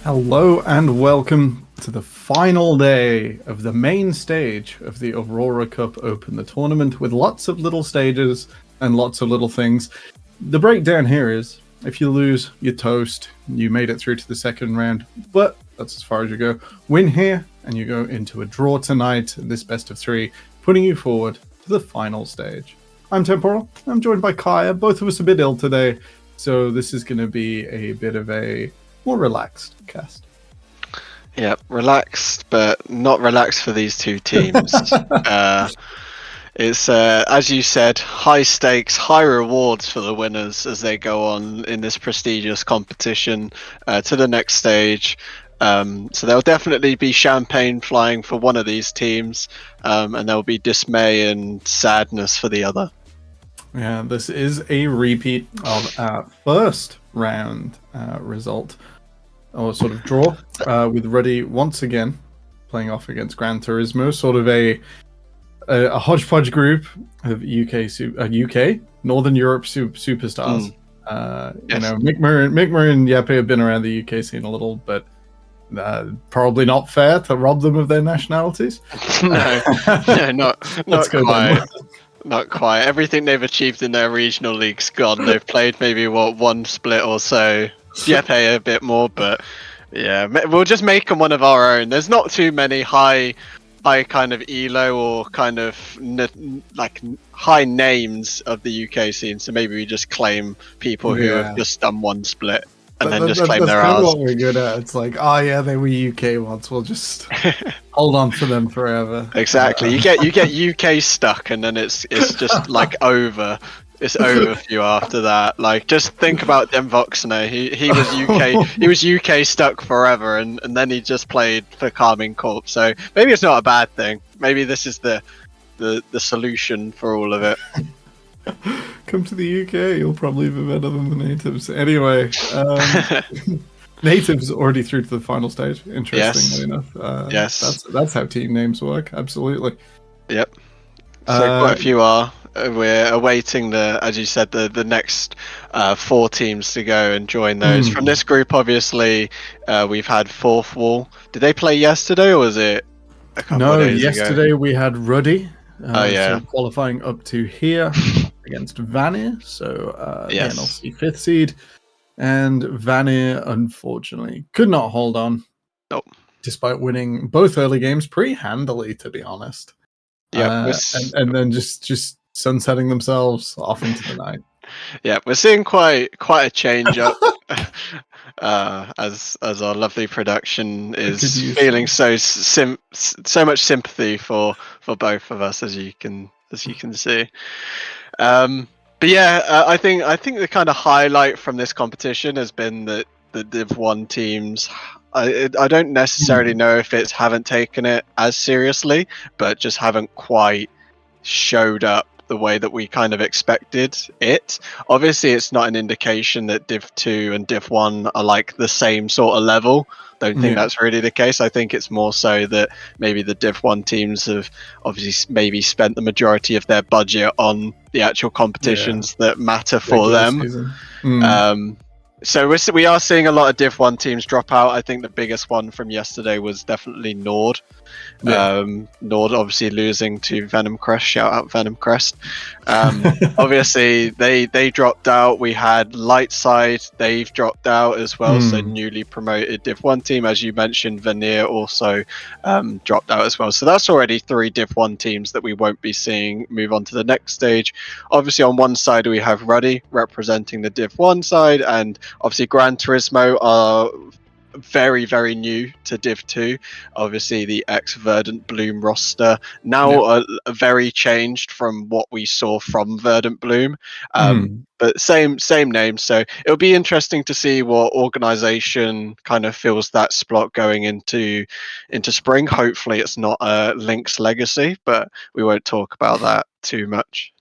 Hello and welcome to the final day of the main stage of the Aurora Cup Open, the tournament with lots of little stages and lots of little things. The breakdown here is, if you lose, you toast. You made it through to the second round, but that's as far as you go. Win here, and you go into a draw tonight, this best of three, putting you forward to the final stage. I'm Temporal. I'm joined by Kaya. Both of us a bit ill today, so this is going to be a bit of a more relaxed cast. Yeah, relaxed, but not relaxed for these two teams. It's as you said, high stakes, high rewards for the winners as they go on in this prestigious competition to the next stage. So there'll definitely be champagne flying for one of these teams, and there'll be dismay and sadness for the other. Yeah, this is a repeat of our first round result, or sort of draw, with Ruddy once again playing off against Gran Turismo, sort of a hodgepodge group of UK, Northern Europe superstars. Yes. You know, Mick Murray and Yeppe have been around the UK scene a little, but probably not fair to rob them of their nationalities. No, not quite. Not quite. Everything they've achieved in their regional league's gone. They've played maybe one split or so. Yeppe a bit more, but yeah, we'll just make them one of our own. There's not too many high kind of elo or kind of like high names of the UK scene. So maybe we just claim people who have just done one split and then just claim they're ours. That's what we're good at. It's like, oh yeah, they were UK once. We'll just hold on to them forever. Exactly. You get UK stuck, and then it's just like over. It's over for you after that. Like, just think about Dem Voxner. He was UK. He was UK stuck forever, and then he just played for Carmine Corp. So maybe it's not a bad thing. Maybe this is the solution for all of it. Come to the UK. You'll probably be better than the natives. Anyway, natives already through to the final stage. Interestingly enough. Yes. That's how team names work. Absolutely. Yep. So quite a few are. We're awaiting as you said, the next 4 teams to go and join those. From this group, obviously, we've had Fourth Wall. Did they play yesterday, or was it a couple of days yesterday ago? we had Ruddy. So qualifying up to here against Vanir. So yes. the NLC 5th seed. And Vanir, unfortunately, could not hold on. Nope. Despite winning both early games pretty handily, to be honest. Yeah, and then just sunsetting themselves off into the night. Yeah, we're seeing quite a change up as our lovely production is feeling so much sympathy for both of us, as you can see. But yeah, I think the kind of highlight from this competition has been that the Div 1 teams. I don't necessarily know if it's haven't taken it as seriously, but just haven't quite showed up the way that we kind of expected it. Obviously, it's not an indication that Div 2 and Div 1 are like the same sort of level. Don't think that's really the case. I think it's more so that maybe the Div 1 teams have obviously maybe spent the majority of their budget on the actual competitions that matter for them. So we are seeing a lot of Div 1 teams drop out. I think the biggest one from yesterday was definitely Nord. Nord obviously losing to Venom Crest. Shout out Venom Crest. Obviously they dropped out. We had Lightside. They've dropped out as well. So newly promoted Div 1 team, as you mentioned, Vanir also dropped out as well. So that's already 3 Div 1 teams that we won't be seeing move on to the next stage. Obviously on one side we have Ruddy representing the Div 1 side, and obviously Gran Turismo are very, very new to Div 2. Obviously the ex-Verdant Bloom roster now are very changed from what we saw from Verdant Bloom. But same name. So it'll be interesting to see what organization kind of fills that spot going into spring. Hopefully it's not Link's Legacy, but we won't talk about that too much.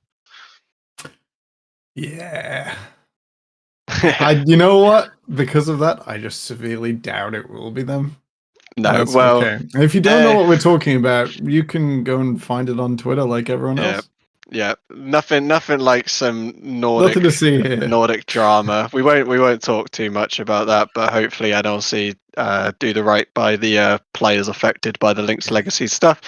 Yeah. You know what? Because of that, I just severely doubt it will be them. No, well, okay. If you don't know what we're talking about, you can go and find it on Twitter like everyone else. Yeah, nothing like some Nordic Nothing to see here. Nordic drama. We won't talk too much about that, but hopefully NLC do the right by the players affected by the Link's Legacy stuff.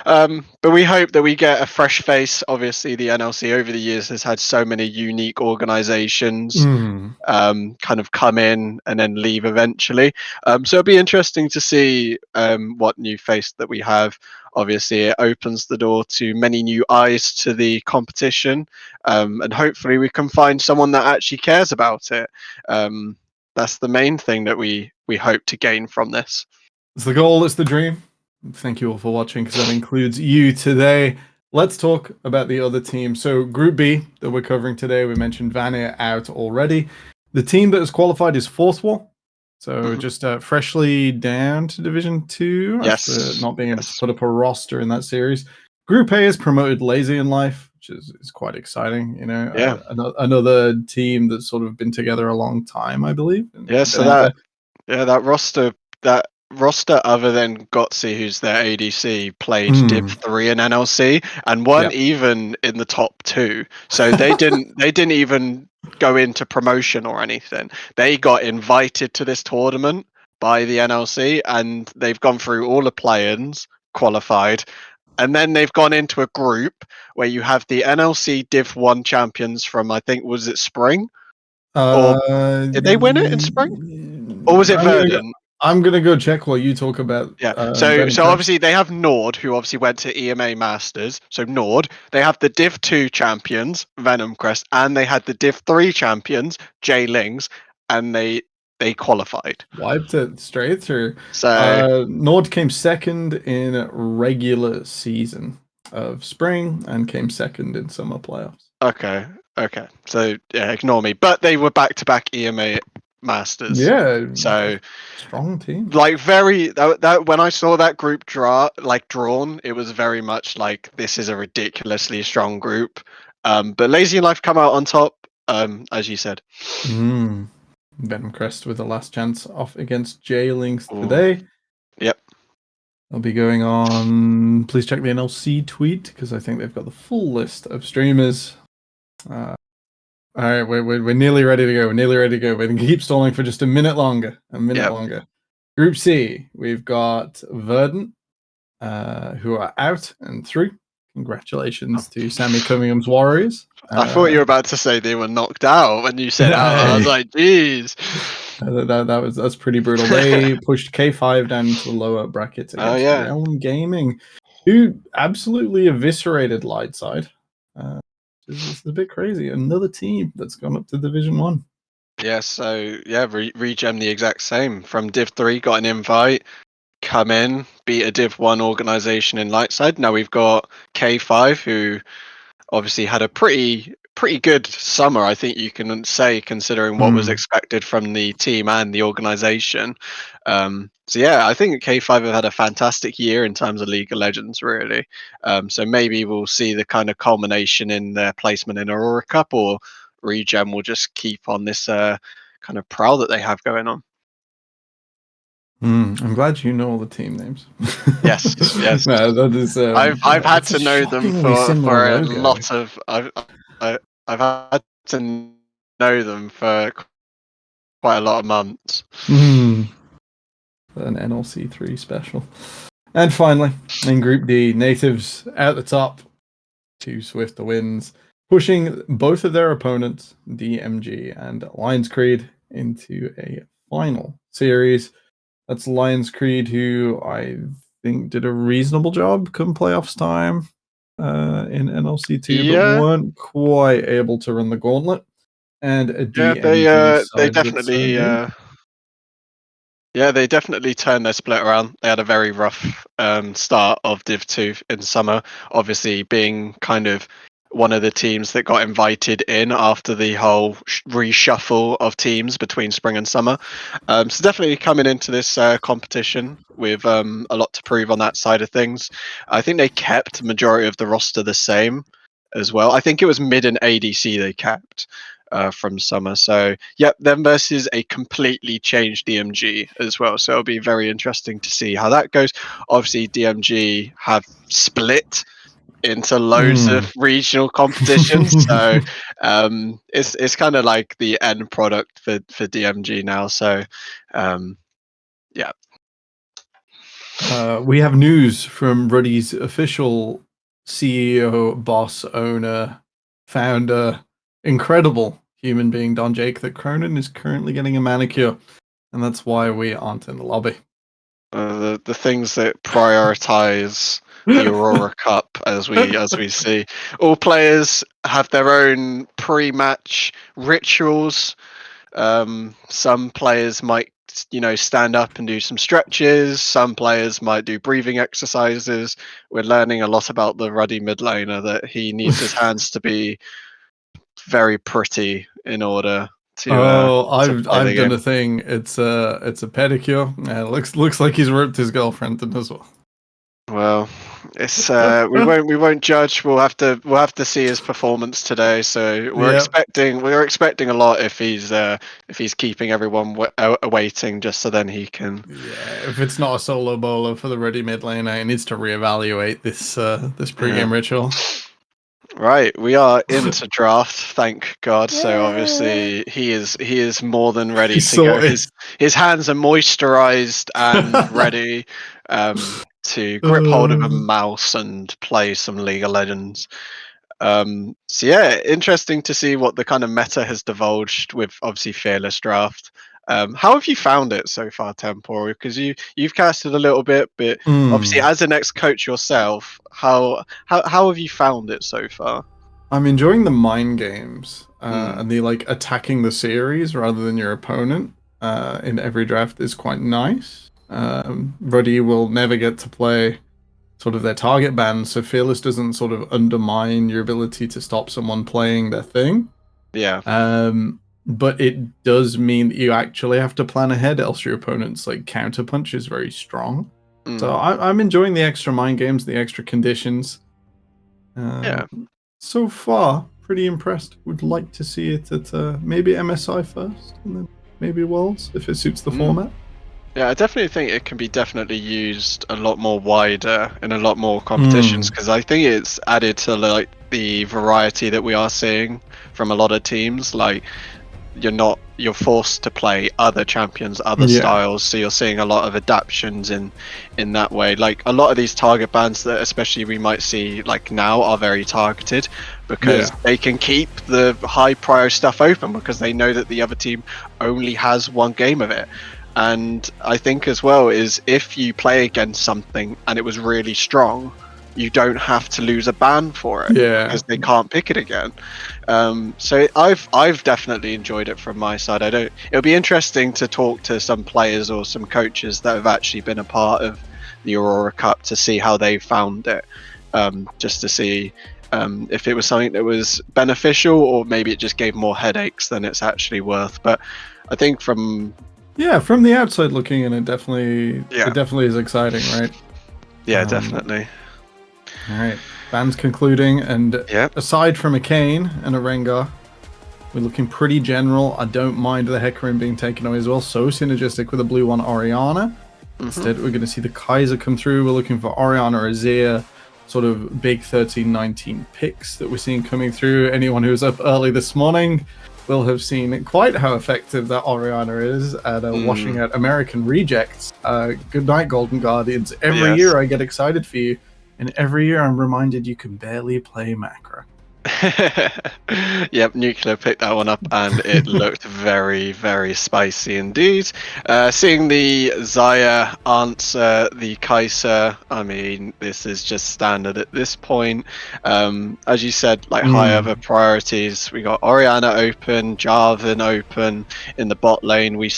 But we hope that we get a fresh face. Obviously, the NLC over the years has had so many unique organizations kind of come in and then leave eventually. So it'll be interesting to see what new face that we have. Obviously, it opens the door to many new eyes to the competition, and hopefully we can find someone that actually cares about it. That's the main thing that we hope to gain from this. It's the goal, it's the dream. Thank you all for watching, because that includes you today. Let's talk about the other team. So Group B that we're covering today, we mentioned Vania out already. The team that has qualified is Fourth Wall. So just freshly down to Division 2 after not being able to put up a roster in that series. Group A has promoted Lazy in Life, which is quite exciting. You know, another team that's sort of been together a long time, I believe. So that roster other than Gotzi, who's their ADC, played Div 3 and NLC and weren't even in the top 2. So they didn't even go into promotion or anything. They got invited to this tournament by the NLC and they've gone through all the play-ins, qualified, and then they've gone into a group where you have the NLC Div 1 champions from, I think, was it Spring? Or did they win it in Spring? Or was it Verdant? I'm gonna go check while you talk about. So obviously they have Nord, who obviously went to EMA Masters. So Nord, they have the Div 2 champions, Venom Crest, and they had the Div 3 champions, J Lings, and they qualified. Wiped it straight through. So Nord came second in regular season of Spring and came second in summer playoffs. Okay. So yeah, ignore me. But they were back-to-back EMA Masters. Yeah. So strong team. Like that when I saw that group drawn, it was very much like this is a ridiculously strong group. But Lazy in Life come out on top, as you said. Venom Crest with the last chance off against J Lings today. Yep. I'll be going on. Please check the NLC tweet because I think they've got the full list of streamers. All right, we're nearly ready to go. We can keep stalling for just a minute longer. Group C, we've got Verdant, who are out and through. Congratulations to Sammy Cummingham's Warriors. I thought you were about to say they were knocked out when you said out. I was like, "Geez." That's pretty brutal. They pushed K5 down into the lower brackets against Realm Gaming, who absolutely eviscerated Lightside. This is a bit crazy. Another team that's gone up to Division 1. Yeah, so Regem the exact same. From Div 3, got an invite, come in, beat a Div 1 organization in Lightside. Now we've got K5, who obviously had a pretty good summer, I think you can say, considering what was expected from the team and the organization. So yeah, I think K5 have had a fantastic year in terms of League of Legends, really. So maybe we'll see the kind of culmination in their placement in Aurora Cup, or Regem will just keep on this kind of prowl that they have going on. I'm glad you know all the team names. Yes. No, that is, I've had to know them for a lot of. I've had to know them for quite a lot of months. An NLC 3 special. And finally, in Group D, Natives at the top. 2 swift wins, pushing both of their opponents, DMG and Lions Creed, into a final series. That's Lions Creed, who I think did a reasonable job come playoffs time in NLC 2, but weren't quite able to run the gauntlet. And a DMG they definitely they definitely turned their split around. They had a very rough start of Div 2 in summer, obviously being kind of one of the teams that got invited in after the whole reshuffle of teams between spring and summer. So definitely coming into this competition with a lot to prove on that side of things. I think they kept the majority of the roster the same as well. I think it was mid and ADC they kept from summer. So them versus a completely changed DMG as well. So it'll be very interesting to see how that goes. Obviously, DMG have split into loads of regional competitions, so it's kind of like the end product for DMG now. So Yeah. We have news from Ruddy's official CEO, boss, owner, founder, incredible human being, Don Jake, that Cronin is currently getting a manicure, and that's why we aren't in the lobby. The things that prioritize the Aurora Cup, as we see, all players have their own pre-match rituals. Some players might, stand up and do some stretches. Some players might do breathing exercises. We're learning a lot about the Ruddy mid laner, that he needs his hands to be very pretty in order to play the I've done game. a thing. It's a pedicure. Looks like he's ripped his girlfriend as well. Well, it's we won't judge. We'll have to see his performance today. So we're expecting a lot if he's keeping everyone awaiting, just so then he can. Yeah, if it's not a solo bowler for the Ruddy mid laner, he needs to reevaluate this pregame ritual. Right, we are into draft, thank God. So obviously he is more than ready He's to go. sorted. His hands are moisturized and ready to grip hold of a mouse and play some League of Legends. So yeah, interesting to see what the kind of meta has divulged with obviously Fearless Draft. How have you found it so far, Temporal? Because you've casted a little bit, but obviously as an ex-coach yourself, how have you found it so far? I'm enjoying the mind games and the like attacking the series rather than your opponent in every draft is quite nice. Ruddy will never get to play sort of their target ban, so Fearless doesn't sort of undermine your ability to stop someone playing their thing. Yeah. But it does mean that you actually have to plan ahead, else your opponent's like counterpunch is very strong. So I'm enjoying the extra mind games, the extra conditions. Yeah. So far, pretty impressed. Would like to see it at maybe MSI first, and then maybe Worlds if it suits the format. Yeah, I definitely think it can be definitely used a lot more wider in a lot more competitions, because I think it's added to like the variety that we are seeing from a lot of teams. Like you're forced to play other champions, other styles, so you're seeing a lot of adaptations in that way. Like a lot of these target bans that especially we might see like now are very targeted, because they can keep the high prio stuff open because they know that the other team only has one game of it. And I think as well is if you play against something and it was really strong, you don't have to lose a ban for it because they can't pick it again. So I've definitely enjoyed it from my side. It'll be interesting to talk to some players or some coaches that have actually been a part of the Aurora Cup to see how they found it, just to see if it was something that was beneficial or maybe it just gave more headaches than it's actually worth. But I think from the outside looking in, it definitely is exciting, right? Yeah, definitely. All right, bans concluding, and aside from a Kane and a Rengar, we're looking pretty general. I don't mind the Hecarim being taken away as well. So synergistic with the blue one, Oriana. Instead, we're going to see the Kaiser come through. We're looking for Oriana, Azir, sort of big 13-19 picks that we're seeing coming through. Anyone who was up early this morning will have seen quite how effective that Oriana is at washing out American rejects. Good night, Golden Guardians. Every year I get excited for you, and every year I'm reminded you can barely play macro. Yep, Nuclear picked that one up and it looked very, very spicy indeed. Seeing the Xayah answer the Kaiser, I mean, this is just standard at this point. As you said, like high other priorities. We got Oriana open, Jarvan open. In the bot lane, we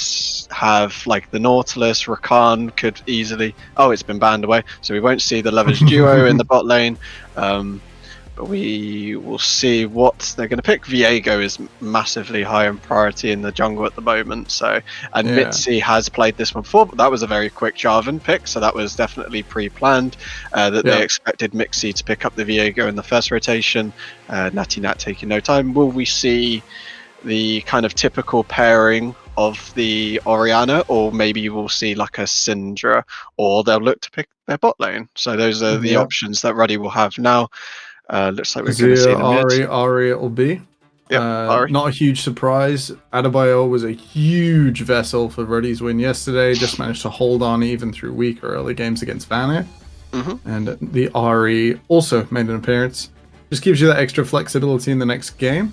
have like the Nautilus, Rakan could easily. Oh, it's been banned away, so we won't see the Lovers duo in the bot lane. But we will see what they're going to pick. Viego is massively high in priority in the jungle at the moment. So, and Mitzi has played this one before, but that was a very quick Jarvan pick. So that was definitely pre-planned that they expected Mixi to pick up the Viego in the first rotation. Natty Nat taking no time. Will we see the kind of typical pairing of the Oriana, or maybe you will see like a Syndra, or they'll look to pick their bot lane. So those are the options that Ruddy will have now. Looks like we're going to see the mid. Ari it'll be. Yep. Not a huge surprise. Adebayo was a huge vessel for Ruddy's win yesterday. Just managed to hold on even through weak early games against Vanna. And the Ari also made an appearance. Just gives you that extra flexibility in the next game.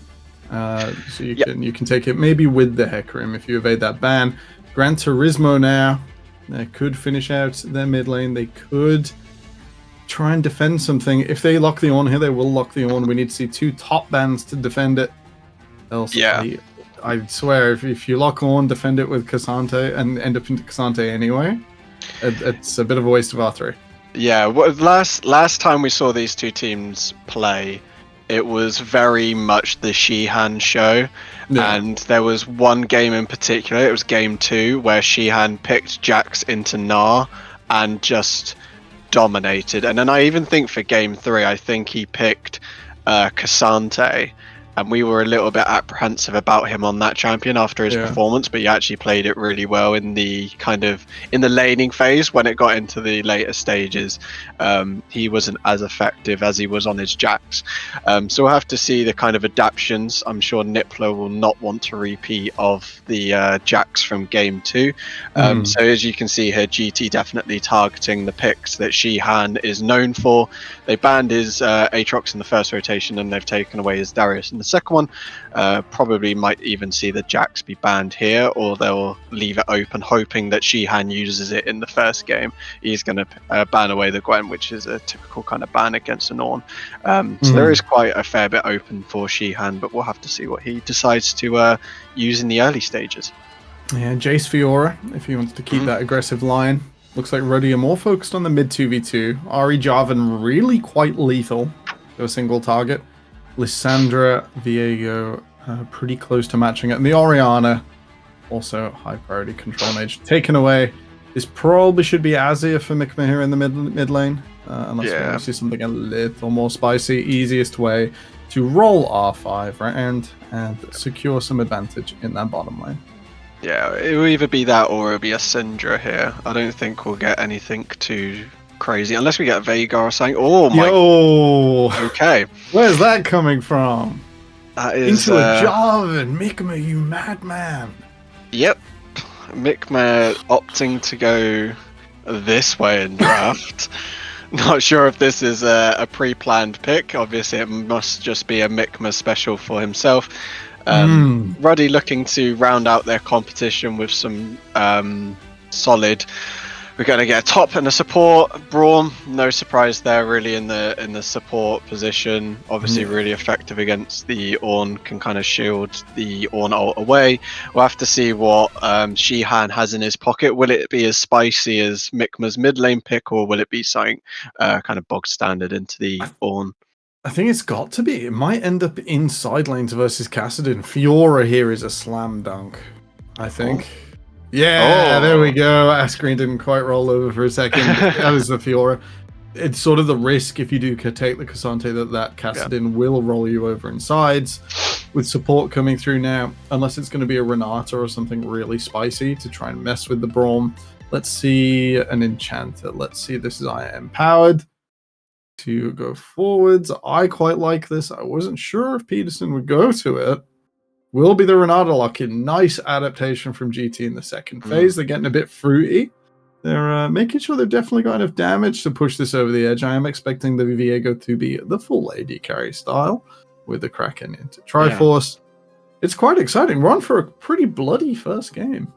So you can take it maybe with the Hecarim if you evade that ban. Gran Turismo now. They could finish out their mid lane. They could try and defend something. If they lock the Ornn here, they will lock the Ornn. We need to see 2 top bans to defend it. Else, I swear, if you lock Ornn, defend it with Cassante, and end up into Cassante anyway, it's a bit of a waste of R3. Yeah, last time we saw these two teams play, it was very much the Shihan show. Yeah. And there was one game in particular, it was game 2, where Shihan picked Jax into Gnar and just dominated. And then I even think for game 3, I think he picked Cassante. And we were a little bit apprehensive about him on that champion after his performance, but he actually played it really well in the laning phase. When it got into the later stages, he wasn't as effective as he was on his Jax. So we'll have to see the kind of adaptations. I'm sure Niplo will not want to repeat of the Jax from game 2. So as you can see here, GT definitely targeting the picks that Shihan is known for. They banned his Aatrox in the first rotation, and they've taken away his Darius in the second one. Probably might even see the Jax be banned here, or they'll leave it open, hoping that Shihan uses it in the first game. He's going to ban away the Gwen, which is a typical kind of ban against an Ornn. So there is quite a fair bit open for Shihan, but we'll have to see what he decides to use in the early stages. Yeah, Jace Fiora, if he wants to keep that aggressive line. Looks like Ruddy are more focused on the mid 2v2. Ari Jarvan really quite lethal to a single target. Lissandra, Viego, pretty close to matching it. And the Orianna, also high priority control mage. Taken away. This probably should be Azir for Mikma here in the mid lane. Unless we want to see something a little more spicy. Easiest way to roll R5 round and secure some advantage in that bottom lane. Yeah, it will either be that or it'll be a Syndra here. I don't think we'll get anything too crazy unless we get Veigar or something. Oh my! Yo! Okay, where's that coming from? That is into a Jarvan, Mikma, you madman! Yep, Mikma opting to go this way in draft. Not sure if this is a pre-planned pick. Obviously, it must just be a Mikma special for himself. Ruddy looking to round out their competition with some solid. We're going to get a top and a support. Braum, no surprise there, really in the support position. Obviously, really effective against the Ornn. Can kind of shield the Ornn ult away. We'll have to see what Shihan has in his pocket. Will it be as spicy as Mikma's mid lane pick, or will it be something kind of bog standard into the Ornn? I think it's got to be. It might end up in side lanes versus Kassadin. Fiora here is a slam dunk, I think. Yeah, there we go. Askreen didn't quite roll over for a second. That was the Fiora. It's sort of the risk if you do take the Cassante that Kassadin will roll you over in sides. With support coming through now, unless it's going to be a Renata or something really spicy to try and mess with the Braum. Let's see an Enchanter. Let's see, this is I am powered to go forwards. I quite like this. I wasn't sure if Peterson would go to it. Will be the Renata lock-in. Nice adaptation from GT in the second phase. They're getting a bit fruity. They're making sure they've definitely got enough damage to push this over the edge. I am expecting the Viego to be the full AD carry style with the Kraken into Triforce. It's quite exciting. We're on for a pretty bloody first game.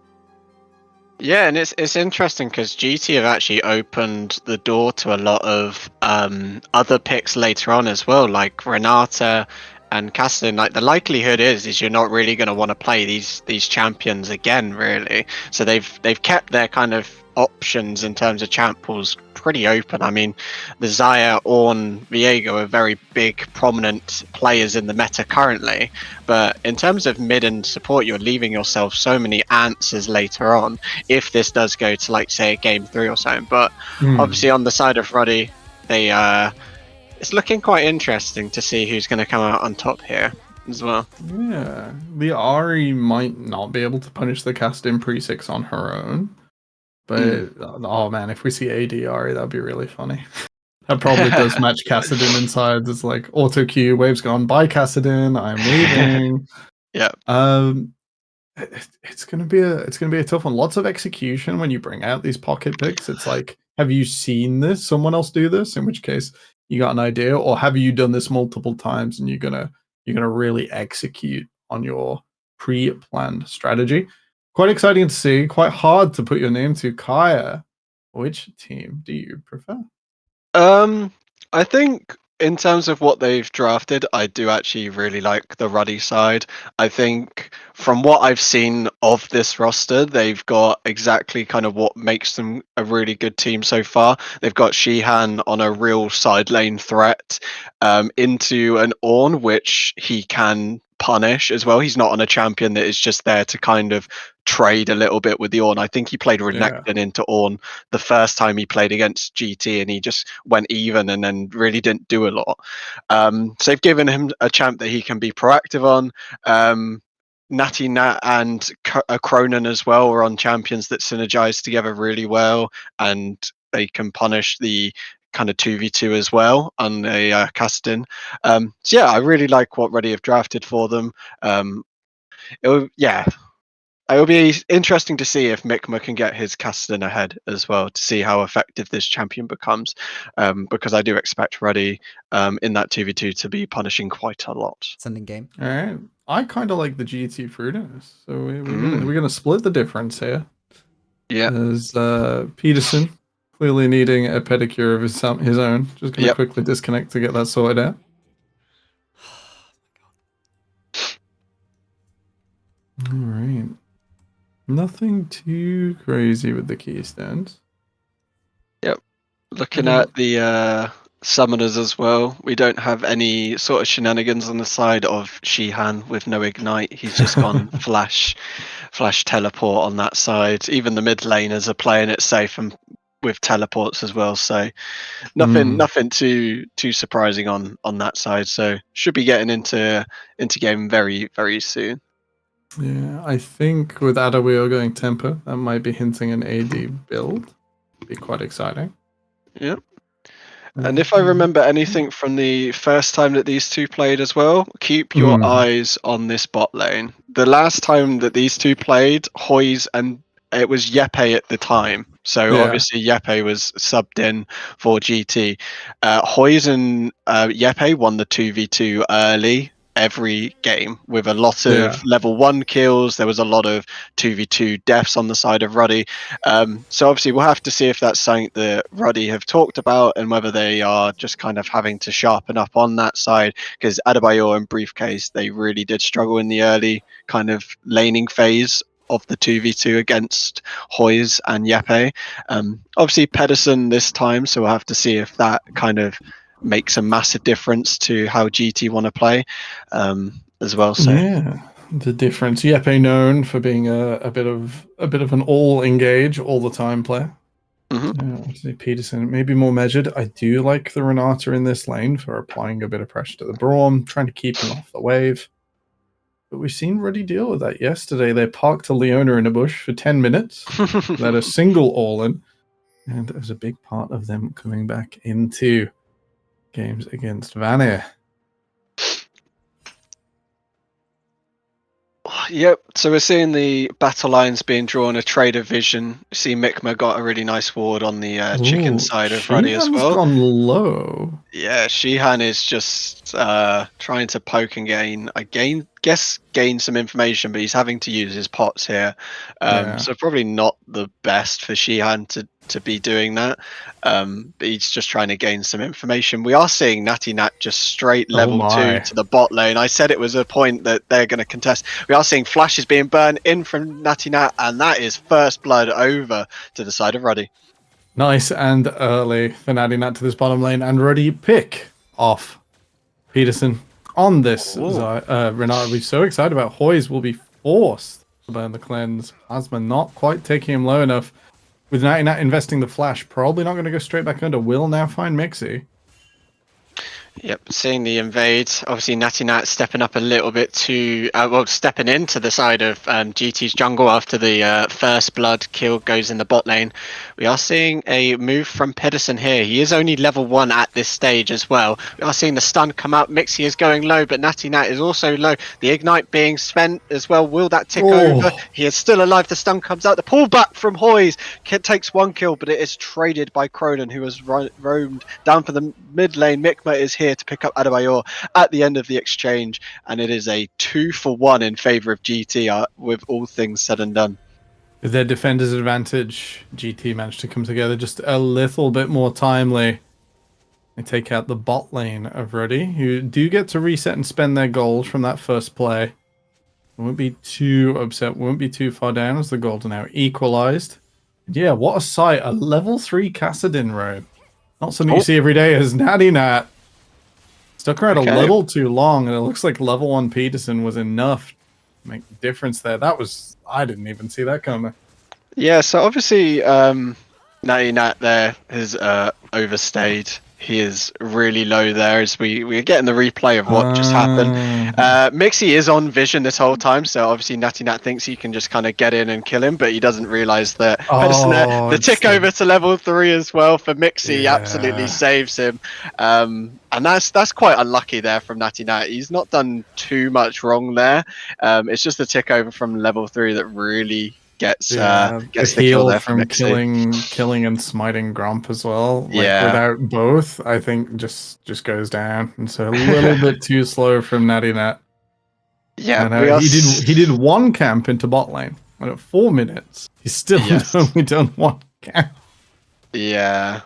Yeah, and it's interesting because GT have actually opened the door to a lot of other picks later on as well, like Renata and Kassadin. Like the likelihood is you're not really going to want to play these champions again, really. So they've kept their kind of options in terms of champ pools pretty open. I mean, the Xayah, Ornn, Viego are very big, prominent players in the meta currently. But in terms of mid and support, you're leaving yourself so many answers later on if this does go to, like, say, a game 3 or something. But obviously on the side of Ruddy, it's looking quite interesting to see who's going to come out on top here as well. Yeah, the Ari might not be able to punish the Kassadin pre-6 on her own. But, oh man, if we see AD Ari, that'd be really funny. That probably does match Kassadin inside. It's like auto queue, wave's gone. Bye, Kassadin. I'm leaving. Yeah. It's gonna be a tough one. Lots of execution when you bring out these pocket picks. It's like, have you seen this? Someone else do this? In which case, you got an idea, or have you done this multiple times and you're gonna really execute on your pre-planned strategy? Quite exciting to see. Quite hard to put your name to. Kaya, which team do you prefer? I think in terms of what they've drafted, I do actually really like the Ruddy side. I think from what I've seen of this roster, they've got exactly kind of what makes them a really good team so far. They've got Shihan on a real side lane threat, into an Ornn, which he can punish as well. He's not on a champion that is just there to kind of trade a little bit with the Ornn. I think he played Renekton into Ornn the first time he played against GT, and he just went even and then really didn't do a lot. So they've given him a champ that he can be proactive on. Natty Nat and Cronin as well are on champions that synergize together really well, and they can punish the kind of 2v2 as well on a Kassadin. So yeah, I really like what Ready have drafted for them. It'll be interesting to see if Mikma can get his Kassadin ahead as well, to see how effective this champion becomes, because I do expect Ready in that 2v2 to be punishing quite a lot. Sending game. All right. I kind of like the GT Fruitiness, so we're gonna split the difference here. Yeah. There's Peterson clearly needing a pedicure of his own. Just gonna quickly disconnect to get that sorted out. All right. Nothing too crazy with the keystones. Yep. Looking at the summoners as well, we don't have any sort of shenanigans on the side of Shihan with no ignite. He's just gone flash teleport on that side. Even the mid laners are playing it safe and with teleports as well. So nothing too surprising on that side. So should be getting into game very, very soon. Yeah, I think with Adaweo going temper, that might be hinting an AD build. Be quite exciting. Yep. And if I remember anything from the first time that these two played as well, keep your eyes on this bot lane. The last time that these two played, Hoyes and it was Yepe at the time. So obviously Yepe was subbed in for GT. Hoyes and Yepe won the 2v2 early every game with a lot of level 1 kills. There was a lot of 2v2 deaths on the side of Ruddy. So obviously we'll have to see if that's something that Ruddy have talked about and whether they are just kind of having to sharpen up on that side, because Adebayor and Briefcase, they really did struggle in the early kind of laning phase of the 2v2 against Hoyes and Yepe. Obviously Pedersen this time, so we'll have to see if that kind of makes a massive difference to how GT want to play as well. So yeah, the difference. Yepe known for being a bit of an all engage all the time player. Obviously Peterson maybe more measured. I do like the Renata in this lane for applying a bit of pressure to the Braum, trying to keep him off the wave. But we've seen Ruddy deal with that yesterday. They parked a Leona in a bush for 10 minutes. They had a single all-in. And it was a big part of them coming back into games against Vanir. Yep, so we're seeing the battle lines being drawn, a trader vision. See Mikma got a really nice ward on the chicken side of Ruddy as well. Gone low. Yeah, Shihan is just trying to poke and gain some information, but he's having to use his pots here. So probably not the best for Shihan to be doing that. But he's just trying to gain some information. We are seeing Natty Nat just straight level 2 to the bot lane. I said it was a point that they're going to contest. We are seeing flashes being burned in from Natty Nat, and that is first blood over to the side of Ruddy. Nice and early for Natty Nat to this bottom lane, and Ruddy pick off Peterson on this. Renata, we're so excited about Hoyes will be forced to burn the cleanse. Plasma not quite taking him low enough. With Natty Nat investing the flash, probably not going to go straight back under. Will now find Mixie. Yep, seeing the invade. Obviously, Natty Nat stepping up a little bit to, well, stepping into the side of GT's jungle after the first blood kill goes in the bot lane. We are seeing a move from Pedersen here. He is only level 1 at this stage as well. We are seeing the stun come out. Mixie is going low, but Natty Nat is also low. The ignite being spent as well. Will that tick over? He is still alive. The stun comes out. The pullback from Hoyes takes 1 kill, but it is traded by Cronin, who has roamed down for the mid lane. Mikma is here to pick up Adebayor at the end of the exchange, and it is a 2-for-1 in favor of GT with all things said and done. With their defender's advantage, GT managed to come together just a little bit more timely. They take out the bot lane of Ruddy, who do get to reset and spend their gold from that first play. Won't be too upset, won't be too far down as the gold are now equalized. Yeah, what a sight, a level 3 Kassadin robe. Not something you see every day as Natty Nat. Stuck around a little too long, and it looks like level 1 Peterson was enough to make the difference there. That was... I didn't even see that coming. Yeah, so obviously Natty Nat there has overstayed. He is really low there as we're getting the replay of what just happened. Mixie is on vision this whole time, so obviously Natty Nat thinks he can just kind of get in and kill him, but he doesn't realise that the tick over to level 3 as well for Mixie absolutely saves him. And that's quite unlucky there from Natty Nat. He's not done too much wrong there. It's just the tick over from level 3 that really gets the kill there from killing and smiting Gromp as well. Like, without both, I think just goes down. And so a little bit too slow from Natty Nat. Yeah, he did 1 camp into bot lane, and at 4 minutes, he's still only done 1 camp. Yeah,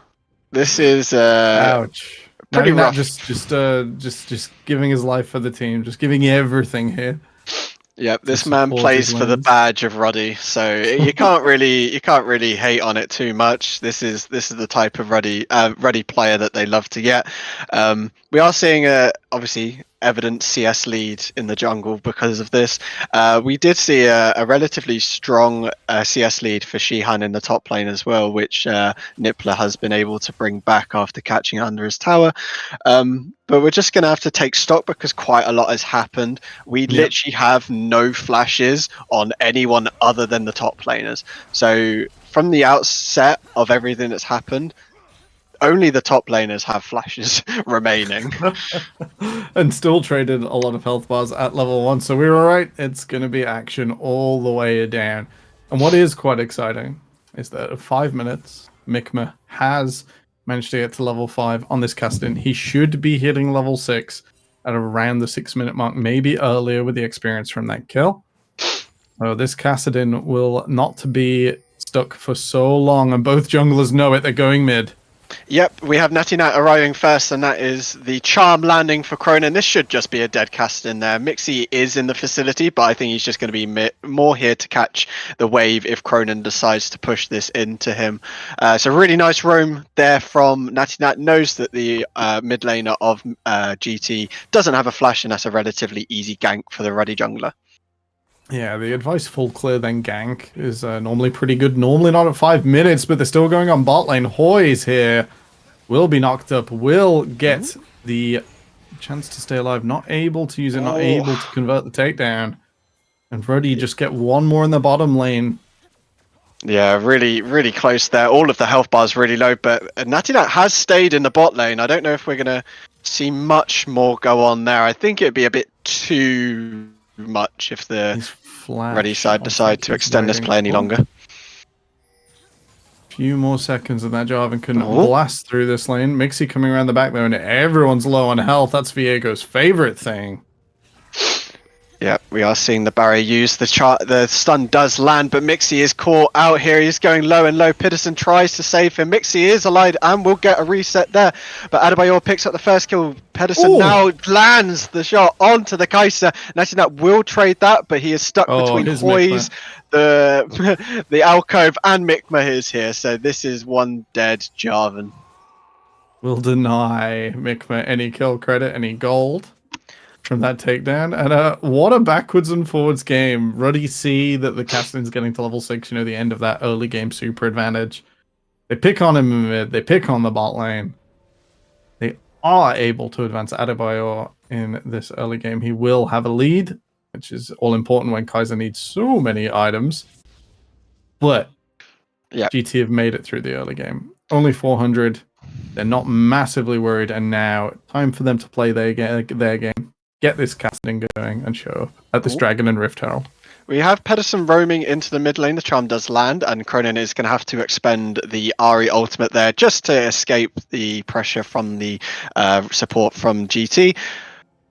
this is ouch. Pretty rough. Just giving his life for the team, just giving everything here. Yep, this man plays for the badge of Ruddy, so you can't really hate on it too much. This is the type of Ruddy player that they love to get. We are seeing obviously evident CS lead in the jungle because of this. We did see a relatively strong CS lead for Shihan in the top lane as well, which Nippler has been able to bring back after catching under his tower. But we're just going to have to take stock because quite a lot has happened. We literally have no flashes on anyone other than the top laners. So from the outset of everything that's happened, only the top laners have flashes remaining. And still traded a lot of health bars at level 1. So we were right. It's going to be action all the way down. And what is quite exciting is that at 5 minutes, Mikma has managed to get to level 5 on this casting. He should be hitting level 6 at around the 6-minute mark, maybe earlier with the experience from that kill. So this Kassadin will not be stuck for so long, and both junglers know it. They're going mid. Yep, we have Natty Nat arriving first, and that is the charm landing for Cronin. This should just be a dead cast in there. Mixie is in the facility, but I think he's just going to be more here to catch the wave if Cronin decides to push this into him. So really nice roam there from Natty Nat. Knows that the mid laner of GT doesn't have a flash, and that's a relatively easy gank for the Ruddy jungler. Yeah, the advice full clear then gank is normally pretty good. Normally not at 5 minutes, but they're still going on bot lane. Hoy's here. Will be knocked up. Will get the chance to stay alive. Not able to use it. Not able to convert the takedown. And Ruddy just get 1 more in the bottom lane. Yeah, really close there. All of the health bars really low, but Natty Nat has stayed in the bot lane. I don't know if we're going to see much more go on there. I think it'd be a bit too much if the Ruddy side decide to extend this play any longer. Few more seconds and that Jarvan can blast through this lane. Mixie coming around the back there, and everyone's low on health. That's Viego's favorite thing. Yeah, we are seeing the barrier used. The stun does land, but Mixie is caught out here. He's going low and low. Pedersen tries to save him. Mixie is alive and will get a reset there. But Adebayor picks up the first kill. Pedersen now lands the shot onto the Kai'Sa. Natty Nat will trade that, but he is stuck between Hoyes, the alcove, and Mikma is here. So this is one dead Jarvan. Will deny Mikma any kill credit, any gold from that takedown. And what a backwards and forwards game. Ruddy see that the Kassadin's getting to level 6, you know, the end of that early game super advantage. They pick on him in mid, they pick on the bot lane. They are able to advance Adebayor in this early game, he will have a lead, which is all important when Kaiser needs so many items. But yeah, GT have made it through the early game. Only 400. They're not massively worried, and now time for them to play their game. Get this casting going and show up at this Dragon and Rift Herald. We have Pedersen roaming into the mid lane. The charm does land, and Cronin is going to have to expend the Ari ultimate there just to escape the pressure from the support from GT.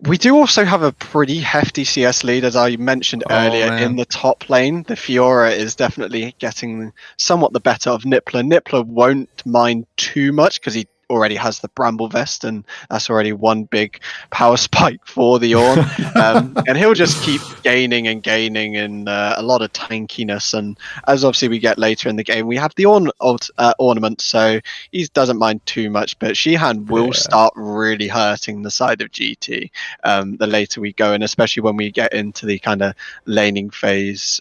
We do also have a pretty hefty CS lead, as I mentioned earlier, in the top lane. The Fiora is definitely getting somewhat the better of Nippler. Nippler won't mind too much because he already has the Bramble Vest, and that's already one big power spike for the Ornn. And he'll just keep gaining and gaining in a lot of tankiness. And as obviously we get later in the game, we have the ornament, so he doesn't mind too much. But Shihan will start really hurting the side of GT the later we go, and especially when we get into the kind of laning phase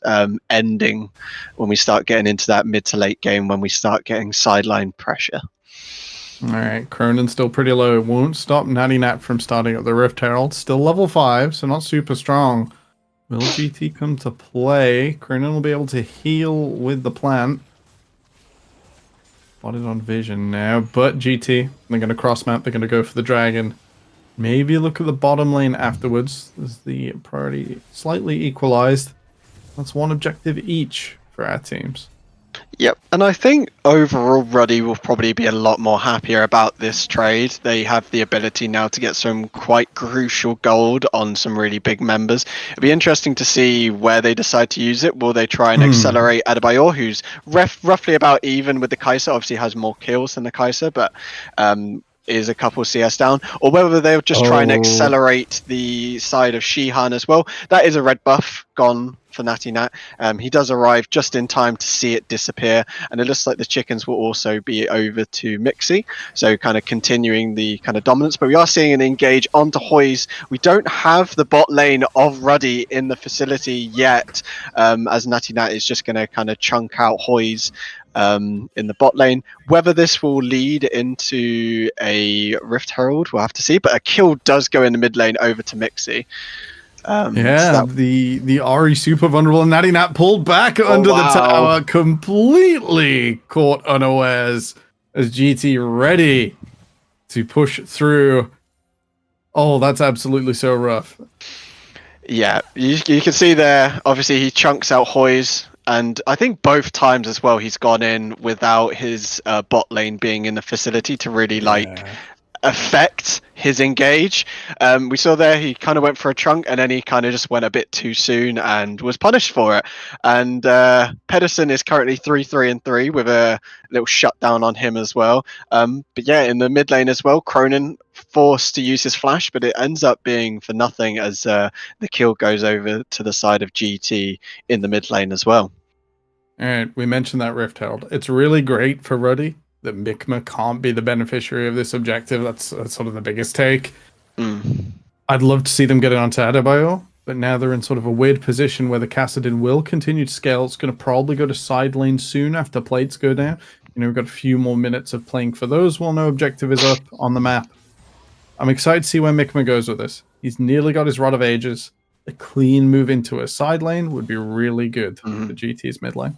ending, when we start getting into that mid to late game, when we start getting sideline pressure. All right, Cronin's still pretty low. Won't stop Natty Nat from starting up the Rift Herald. Still level 5, so not super strong. Will GT come to play? Cronin will be able to heal with the plant. Spotted on vision now, but GT, they're going to cross map. They're going to go for the dragon. Maybe look at the bottom lane afterwards. As the priority slightly equalized. That's one objective each for our teams. Yep, and I think overall Ruddy will probably be a lot more happier about this trade. They have the ability now to get some quite crucial gold on some really big members. It'll be interesting to see where they decide to use it. Will they try and accelerate Adebayor, who's roughly about even with the Kai'Sa, obviously has more kills than the Kai'Sa, but is a couple CS down, or whether they'll just try and accelerate the side of Shihan as well. That is a red buff gone for Natty Nat. He does arrive just in time to see it disappear, and it looks like the chickens will also be over to Mixie, so kind of continuing the kind of dominance. But we are seeing an engage onto Hoyes. We don't have the bot lane of Ruddy in the facility yet, as Natty Nat is just going to kind of chunk out Hoyes in the bot lane. Whether this will lead into a Rift Herald, we'll have to see, but a kill does go in the mid lane over to Mixie. The Ari super vulnerable, and Natty Nat pulled back under the tower, completely caught unawares as GT ready to push through. Oh, that's absolutely so rough. Yeah, you can see there, obviously he chunks out Hoyes, and I think both times as well he's gone in without his bot lane being in the facility to really affect his engage. We saw there he kind of went for a chunk, and then he kind of just went a bit too soon and was punished for it. And Pedersen is currently 3-3-3 with a little shutdown on him as well. But yeah, in the mid lane as well, Cronin forced to use his flash, but it ends up being for nothing as the kill goes over to the side of GT in the mid lane as well. All right, we mentioned that Rift Herald. It's really great for Ruddy that Mikma can't be the beneficiary of this objective. That's sort of the biggest take. I'd love to see them get it onto Adebayor, but now they're in sort of a weird position where the Kassadin will continue to scale. It's going to probably go to side lane soon after plates go down. You know, we've got a few more minutes of playing for those while no objective is up on the map. I'm excited to see where Mikma goes with this. He's nearly got his Rod of Ages. A clean move into a side lane would be really good for GT's mid lane.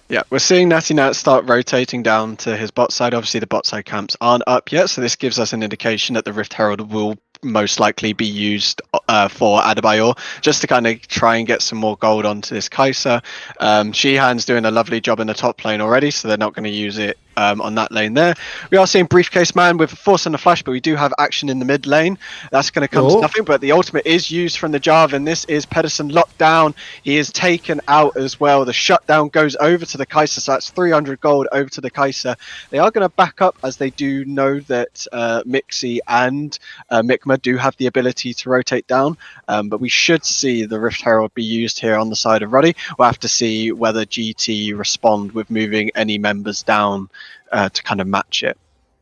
Yeah, we're seeing Natty Nat start rotating down to his bot side. Obviously, the bot side camps aren't up yet, so this gives us an indication that the Rift Herald will most likely be used for Adebayor, just to kind of try and get some more gold onto this Kai'Sa. Shihan's doing a lovely job in the top lane already, so they're not going to use it on that lane there. We are seeing Briefcase Man with a force and a flash, but we do have action in the mid lane. That's going to come to nothing, but the ultimate is used from the Jarvan. This is Pedersen locked down. He is taken out as well. The shutdown goes over to the Kai'Sa, so that's 300 gold over to the Kai'Sa. They are going to back up as they do know that Mixie and Mikma do have the ability to rotate down, but we should see the Rift Herald be used here on the side of Ruddy. We'll have to see whether GT respond with moving any members down to kind of match it.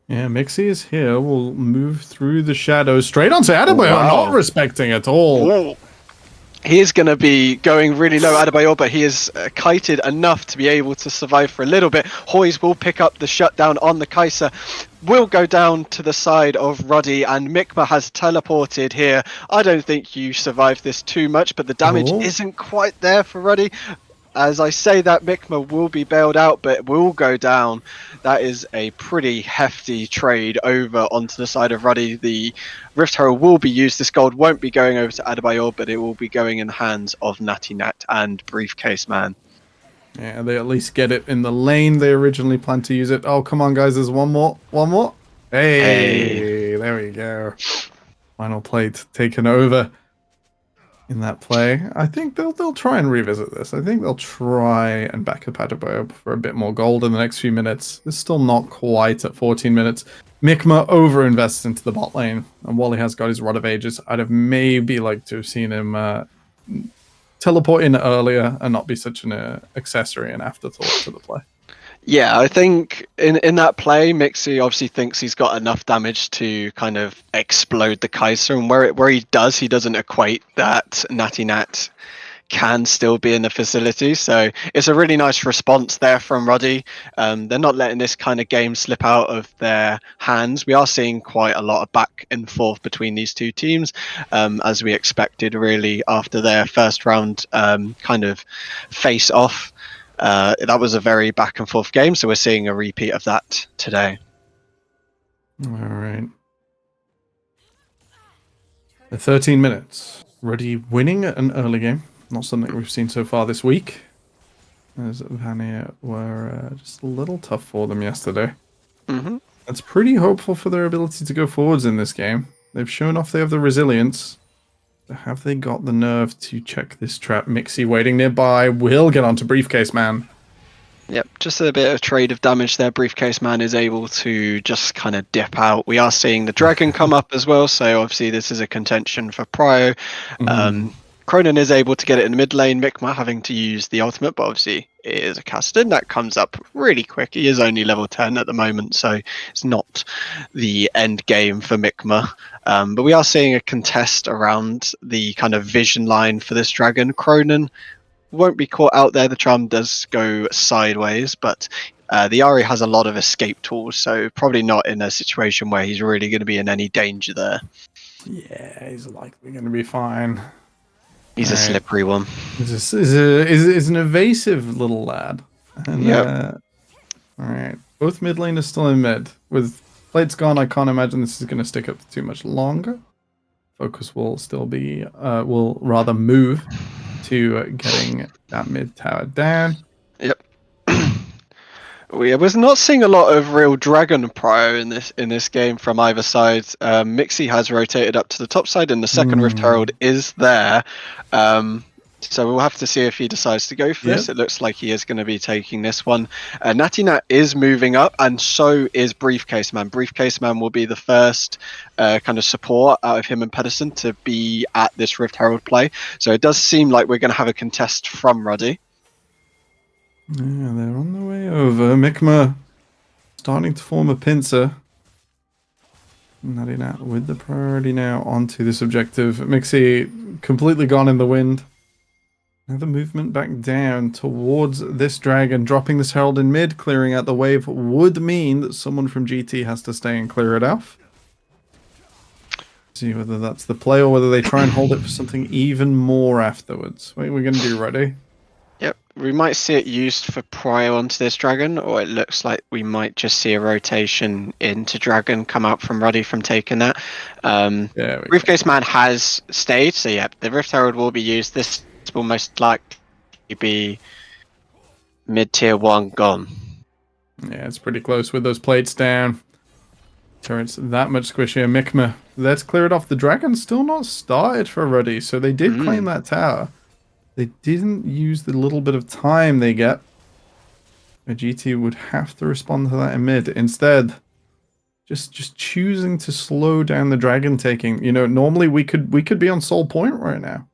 Yeah, Mixie is here. We'll move through the shadows straight onto Adebayor, not respecting at all. he is going to be going really low Adebayor, but he is kited enough to be able to survive for a little bit. Hoyes will pick up the shutdown on the Kaiser, will go down to the side of Ruddy, and Mikma has teleported here. I don't think you survived this too much, but the damage isn't quite there for Ruddy. As I say that, Mikma will be bailed out, but will go down. That is a pretty hefty trade over onto the side of Ruddy. The Rift Herald will be used. This gold won't be going over to Adebayor, but it will be going in the hands of Natty Nat and Briefcase Man. Yeah, they at least get it in the lane they originally planned to use it. Oh, come on, guys. There's one more. One more. Hey. There we go. Final plate taken over in that play. I think they'll try and revisit this. I think they'll try and back up Adebayo for a bit more gold in the next few minutes. It's still not quite at 14 minutes. Mikma over-invests into the bot lane, and while he has got his Rod of Ages, I'd have maybe liked to have seen him teleport in earlier and not be such an accessory and afterthought to the play. Yeah, I think in that play, Mixie obviously thinks he's got enough damage to kind of explode the Kaiser, and where he does, he doesn't equate that Natty Nat can still be in the facility. So it's a really nice response there from Ruddy. They're not letting this kind of game slip out of their hands. We are seeing quite a lot of back and forth between these two teams, as we expected really after their first round kind of face off. That was a very back and forth game, so we're seeing a repeat of that today. All right. 13 minutes. Ruddy winning an early game. Not something we've seen so far this week, as Vania were just a little tough for them yesterday. Mm-hmm. That's pretty hopeful for their ability to go forwards in this game. They've shown off they have the resilience. Have they got the nerve to check this trap? Mixie waiting nearby. Will get onto Briefcase Man. Yep, just a bit of trade of damage there. Briefcase Man is able to just kind of dip out. We are seeing the dragon come up as well, so obviously this is a contention for Prio. Cronin is able to get it in the mid lane. Mikma having to use the ultimate, but obviously it is a Cassidon that comes up really quick. He is only level 10 at the moment, so it's not the end game for Mikma. But we are seeing a contest around the kind of vision line for this dragon. Cronin won't be caught out there. The charm does go sideways, but the Ari has a lot of escape tools, so probably not in a situation where he's really going to be in any danger there. Yeah, he's likely going to be fine. He's a slippery one. He's an evasive little lad. And, all right. Both mid laners still in mid. With plates gone, I can't imagine this is going to stick up for too much longer. Focus will still be, will rather move to getting that mid tower down. Yep. We was not seeing a lot of real dragon prio in this game from either side. Mixie has rotated up to the top side, and the second Rift Herald is there. So we'll have to see if he decides to go for this. It looks like he is going to be taking this one. Natty Nat is moving up, and so is Briefcase Man. Briefcase Man will be the first kind of support out of him and Pedersen to be at this Rift Herald play. So it does seem like we're going to have a contest from Ruddy. Yeah, they're on the way over. Mikma starting to form a pincer. Natty Nat with the priority now onto this objective. Mixie completely gone in the wind. Now the movement back down towards this dragon, dropping this herald in mid, clearing out the wave would mean that someone from GT has to stay and clear it off. See whether that's the play or whether they try and hold it for something even more afterwards. What are we going to do, Ruddy? Yep, we might see it used for prio onto this dragon, or it looks like we might just see a rotation into dragon come out from Ruddy from taking that. Briefcase Man has stayed, so yeah, the Rift Herald will be used. This will most likely be mid-tier 1 gone. Yeah, it's pretty close with those plates down. Turret's that much squishier. Mikma, let's clear it off. The dragon's still not started for Ruddy, so they did claim that tower. They didn't use the little bit of time they get. A GT would have to respond to that in mid. Instead, just choosing to slow down the dragon taking. You know, normally we could be on Soul Point right now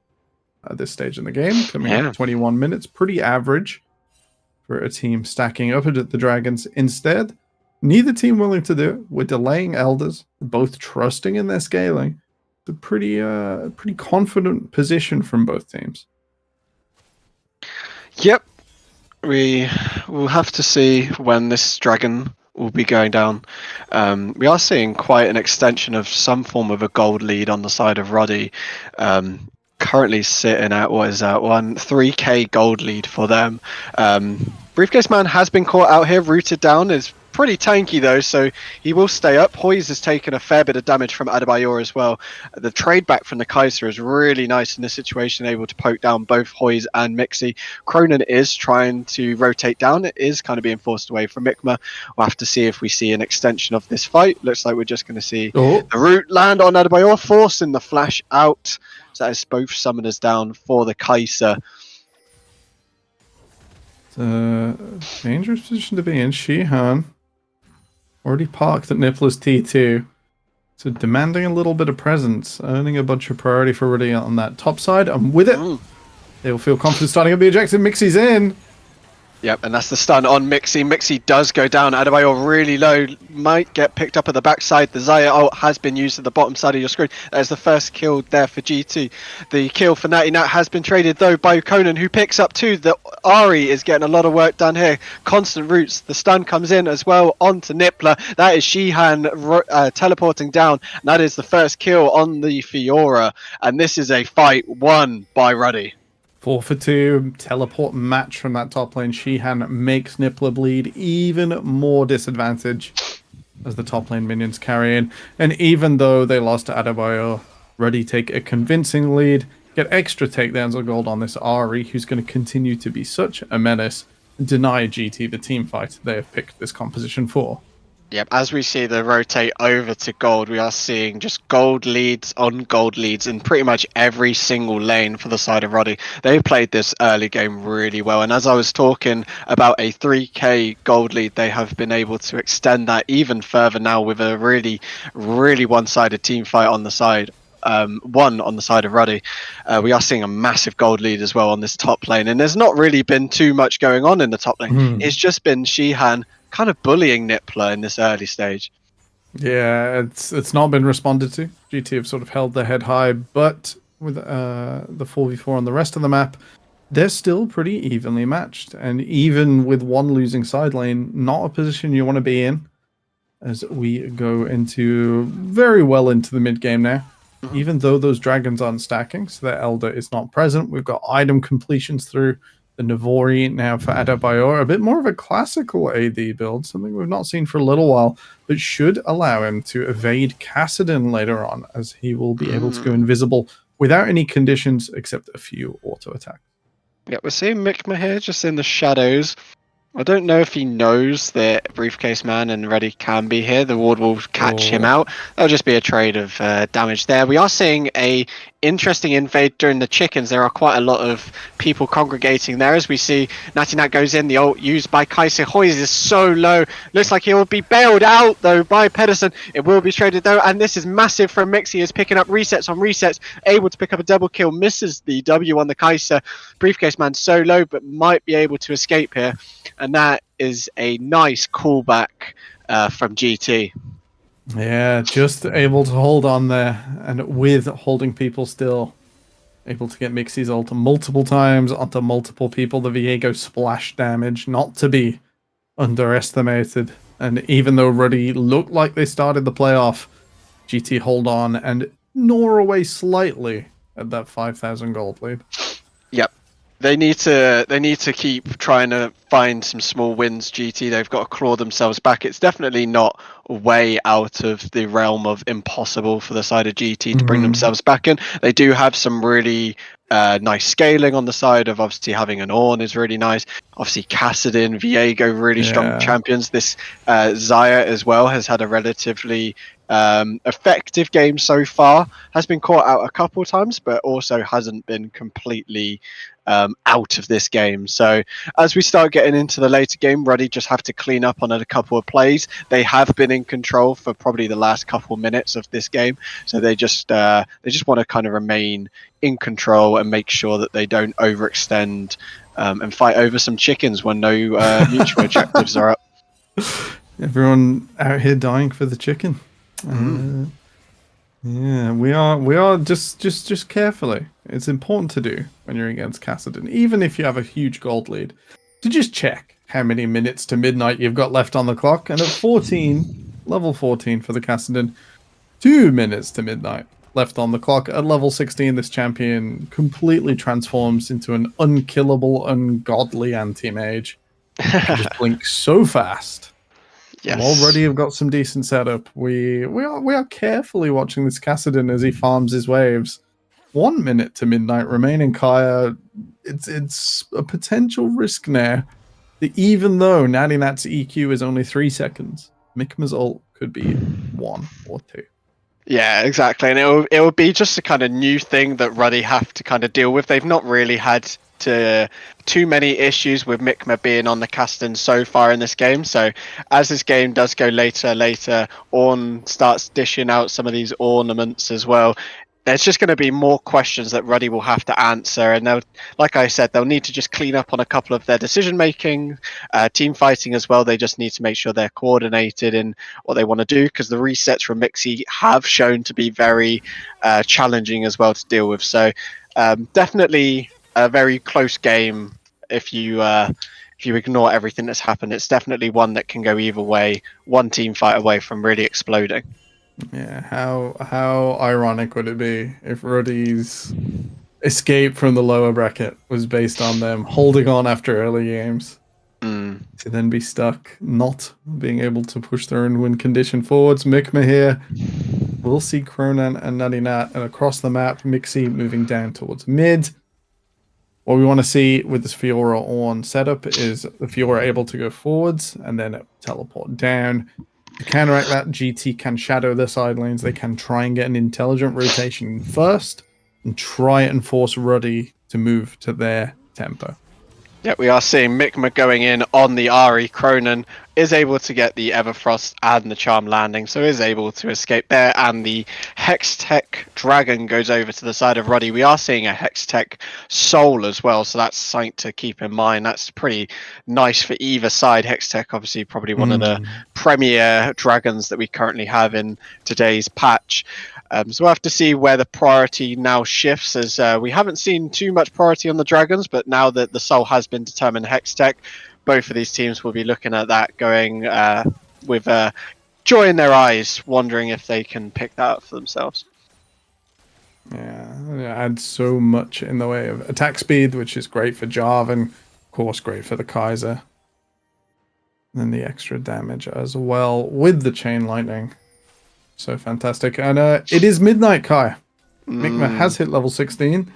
at this stage in the game, coming up 21 minutes. Pretty average for a team stacking up at the dragons. Instead, neither team willing to do it. We're delaying elders, both trusting in their scaling. a pretty confident position from both teams. Yep. We will have to see when this dragon will be going down. We are seeing quite an extension of some form of a gold lead on the side of Ruddy. Currently sitting at, 3k gold lead for them. Briefcase Man has been caught out here, rooted down. Is pretty tanky though, so he will stay up. Hoyes has taken a fair bit of damage from Adebayor as well. The trade back from the Kaiser is really nice in this situation, able to poke down both Hoyes and Mixie. Cronin is trying to rotate down. It is kind of being forced away from Mikma. We'll have to see if we see an extension of this fight. Looks like we're just going to see the root land on Adebayor, forcing the flash out. So that is both summoners down for the Kaiser. It's a dangerous position to be in. Shihan already parked at Nippler's T2. So demanding a little bit of presence, earning a bunch of priority for Ruddy on that top side. And with it, they will feel confident starting up the ejected. Mixie's in. Yep, and that's the stun on Mixie. Mixie does go down. Adebayor really low. Might get picked up at the backside. The Zaya ult has been used at the bottom side of your screen. That is the first kill there for GT. The kill for Natty Nat has been traded though by Conan, who picks up two. The Ari is getting a lot of work done here. Constant roots. The stun comes in as well onto Nippler. That is Shihan teleporting down. And that is the first kill on the Fiora. And this is a fight won by Ruddy. 4 for 2, teleport match from that top lane. Shihan makes Nippler bleed even more disadvantage as the top lane minions carry in. And even though they lost to Adebayor, Ruddy take a convincing lead, get extra takedowns of gold on this Ari, who's going to continue to be such a menace, and deny GT the team fight they have picked this composition for. Yep, as we see the rotate over to gold, we are seeing just gold leads on gold leads in pretty much every single lane for the side of Ruddy. They've played this early game really well, and as I was talking about a 3k gold lead, they have been able to extend that even further now with a really, really one-sided team fight on the side. One on the side of Ruddy. We are seeing a massive gold lead as well on this top lane, and there's not really been too much going on in the top lane. It's just been Shihan kind of bullying Nippler in this early stage. Yeah, it's not been responded to. GT have sort of held their head high, but with the 4v4 on the rest of the map, they're still pretty evenly matched. And even with one losing side lane, not a position you want to be in as we go into very well into the mid game now. Even though those dragons aren't stacking, so their Elder is not present. We've got item completions through the Navori now for Adebayor. A bit more of a classical AD build, something we've not seen for a little while, but should allow him to evade Kassadin later on, as he will be able to go invisible without any conditions except a few auto attacks. Yeah, we're seeing Mikma here just in the shadows. I don't know if he knows that Briefcase Man and Reddy can be here. The ward will catch him out. That'll just be a trade of damage there. We are seeing a interesting invade during the chickens. There are quite a lot of people congregating there as we see Natty Nat goes in. The ult used by Kaiser. Hoyes is so low. Looks like he will be bailed out though by Pedersen. It will be traded though, and this is massive from Mixie. Is picking up resets on resets, able to pick up a double kill, misses the W on the Kaiser. Briefcase Man so low, but might be able to escape here. And that is a nice callback from GT. Yeah, just able to hold on there, and with holding people still, able to get Mixie's ult multiple times onto multiple people. The Viego splash damage, not to be underestimated. And even though Ruddy looked like they started the playoff, GT hold on and gnaw away slightly at that 5,000 gold lead. Yep. They need to keep trying to find some small wins, GT. They've got to claw themselves back. It's definitely not way out of the realm of impossible for the side of GT to bring themselves back in. They do have some really nice scaling on the side of obviously having an Ornn is really nice. Obviously Kassadin, Viego, really strong champions. This Zaya as well has had a relatively effective game so far. Has been caught out a couple times, but also hasn't been completely out of this game. So as we start getting into the later game, Ruddy just have to clean up on a couple of plays. They have been in control for probably the last couple of minutes of this game, so they just want to kind of remain in control and make sure that they don't overextend and fight over some chickens when no mutual objectives are up. Everyone out here dying for the chicken. Yeah, we are just carefully. It's important to do when you're against Kassadin, even if you have a huge gold lead, to just check how many minutes to midnight you've got left on the clock. And at 14, level 14 for the Kassadin, 2 minutes to midnight left on the clock. At level 16, this champion completely transforms into an unkillable, ungodly anti-mage. You can just blink so fast. Yes. Already have got some decent setup. We are carefully watching this Kassadin as he farms his waves. 1 minute to midnight remaining. Kaya, it's a potential risk now. That even though Natty Nat's EQ is only 3 seconds, Mikma's ult could be 1 or 2. Yeah, exactly, and it will be just a kind of new thing that Ruddy have to kind of deal with. They've not really had too many issues with Mikma being on the casting so far in this game. So as this game does go later, Ornn starts dishing out some of these ornaments as well. There's just going to be more questions that Ruddy will have to answer, and they'll, like I said, they'll need to just clean up on a couple of their decision making, team fighting as well. They just need to make sure they're coordinated in what they want to do, because the resets from Mixie have shown to be very challenging as well to deal with. So definitely a very close game. If you ignore everything that's happened, it's definitely one that can go either way. One team fight away from really exploding. Yeah, how ironic would it be if Ruddy's escape from the lower bracket was based on them holding on after early games to then be stuck, not being able to push their own win condition forwards. Mikma here. We'll see Cronan and Nutty Nat, and across the map, Mixie moving down towards mid. What we want to see with this Fiora on setup is the Fiora able to go forwards and then teleport down. To counteract that, GT can shadow their side lanes. They can try and get an intelligent rotation first and try and force Ruddy to move to their tempo. Yeah, we are seeing Mikma going in on the Ari. Cronan is able to get the Everfrost and the Charm landing, so is able to escape there. And the Hextech Dragon goes over to the side of Ruddy. We are seeing a Hextech Soul as well, so that's something to keep in mind. That's pretty nice for either side. Hextech, obviously, probably one of the premier dragons that we currently have in today's patch. So we'll have to see where the priority now shifts, as we haven't seen too much priority on the dragons, but now that the soul has been determined Hextech, both of these teams will be looking at that, going with joy in their eyes, wondering if they can pick that up for themselves. Yeah, it adds so much in the way of attack speed, which is great for Jarvan, of course great for the Kaiser. And then the extra damage as well with the Chain Lightning. So fantastic. And it is midnight, Kai. Mikma has hit level 16.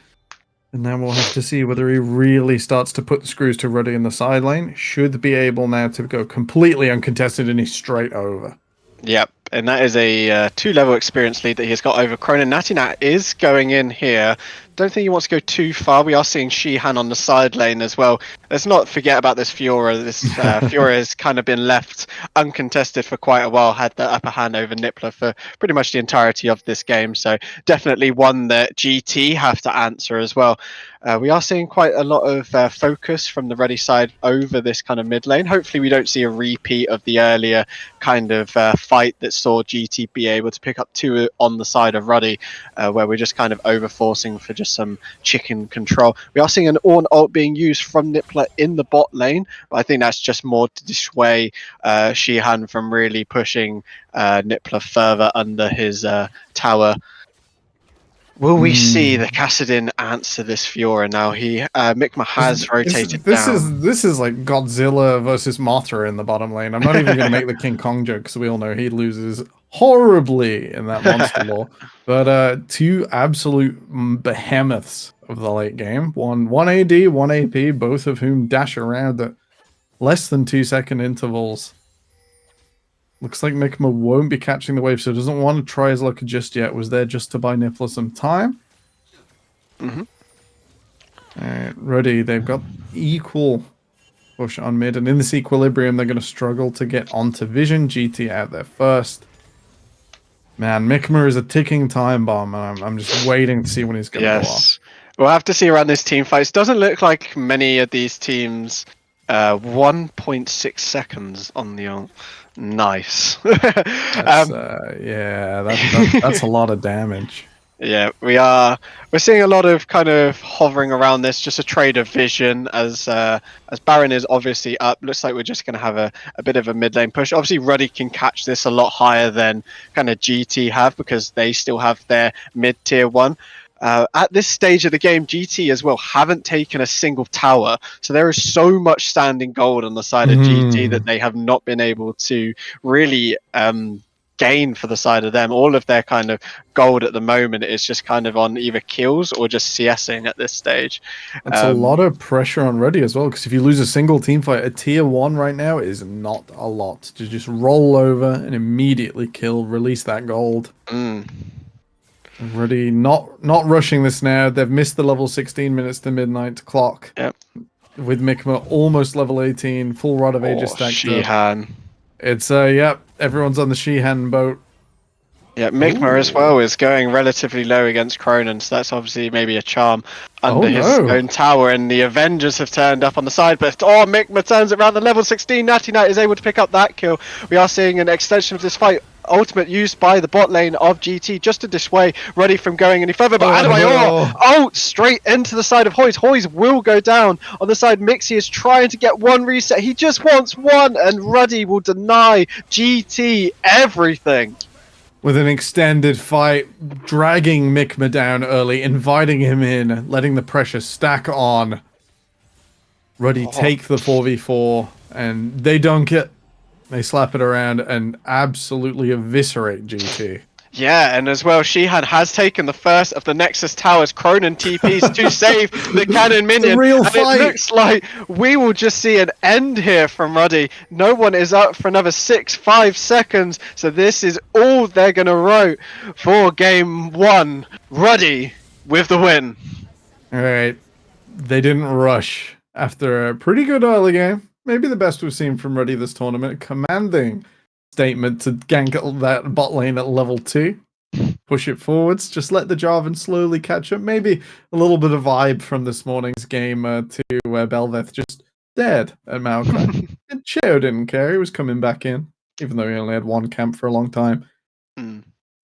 And now we'll have to see whether he really starts to put the screws to Ruddy in the side lane. Should be able now to go completely uncontested and he's straight over. Yep, and that is a 2-level experience lead that he's got over Cronan. Natty Nat is going in here. Don't think he wants to go too far. We are seeing Shihan on the side lane as well. Let's not forget about this Fiora. This Fiora has kind of been left uncontested for quite a while, had the upper hand over Nippler for pretty much the entirety of this game. So definitely one that GT have to answer as well. We are seeing quite a lot of focus from the Ruddy side over this kind of mid lane. Hopefully we don't see a repeat of the earlier kind of fight that saw GT be able to pick up 2 on the side of Ruddy, where we're just kind of over-forcing for just some chicken control. We are seeing an Ornn ult being used from Nippler in the bot lane, but I think that's just more to dissuade Shihan from really pushing Nippler further under his tower. Will we see the Kassadin answer this Fiora now? Mikma has rotated down. This is like Godzilla versus Mothra in the bottom lane. I'm not even going to make the King Kong joke because we all know he loses horribly in that monster lore. But 2 absolute behemoths of the late game. One AD, 1 AP, both of whom dash around at less than 2-second intervals. Looks like Mikma won't be catching the wave, so doesn't want to try his luck just yet. Was there just to buy Nippler some time. Ruddy, they've got equal push on mid, and in this equilibrium, they're going to struggle to get onto Vision. GT out there first. Man, Mikma is a ticking time bomb, and I'm just waiting to see when he's going to go off. We'll have to see around this team fights. Doesn't look like many of these teams 1.6 seconds on the ult. Nice. That's that's a lot of damage. Yeah, we're seeing a lot of kind of hovering around this, just a trade of vision as Baron is obviously up. Looks like we're just going to have a bit of a mid lane push. Obviously, Ruddy can catch this a lot higher than kind of GT have because they still have their mid tier one. At this stage of the game, GT as well haven't taken a single tower, so there is so much standing gold on the side of GT that they have not been able to really gain for the side of them. All of their kind of gold at the moment is just kind of on either kills or just CSing at this stage. It's a lot of pressure on Ruddy as well, because if you lose a single team fight, a tier 1 right now is not a lot to just roll over and immediately kill, release that gold. Ruddy not rushing this now. They've missed the level 16 minutes to midnight clock. Yep. With Mikma almost level 18, full Rod of Aegis stacked Shihan. up. It's yep, everyone's on the Shihan boat. Yeah, Mikma as well is going relatively low against Cronin, so that's obviously maybe a charm under his own tower, and the Avengers have turned up on the side, but Mikma turns it around the level 16. Natty Knight is able to pick up that kill. We are seeing an extension of this fight. Ultimate used by the bot lane of GT just to dissuade Ruddy from going any further, but Adebayor straight into the side of Hoyes. Hoyes will go down on the side. Mixie is trying to get one reset. He just wants one, and Ruddy will deny GT everything. With an extended fight, dragging Mikma down early, inviting him in, letting the pressure stack on. Ruddy take the 4v4, and they dunk it. They slap it around and absolutely eviscerate GT. Yeah, and as well, Shihan has taken the first of the Nexus towers. Cronin TPs to save the cannon minion. Real fight. It looks like we will just see an end here from Ruddy. No one is up for another 5 seconds. So this is all they're going to row for game 1. Ruddy with the win. All right. They didn't rush after a pretty good early game. Maybe the best we've seen from Ruddy this tournament. Commanding statement to gank that bot lane at level 2. Push it forwards. Just let the Jarvan slowly catch up. Maybe a little bit of vibe from this morning's game to where Belveth just stared at Maokai. And Cheo didn't care. He was coming back in, even though he only had one camp for a long time.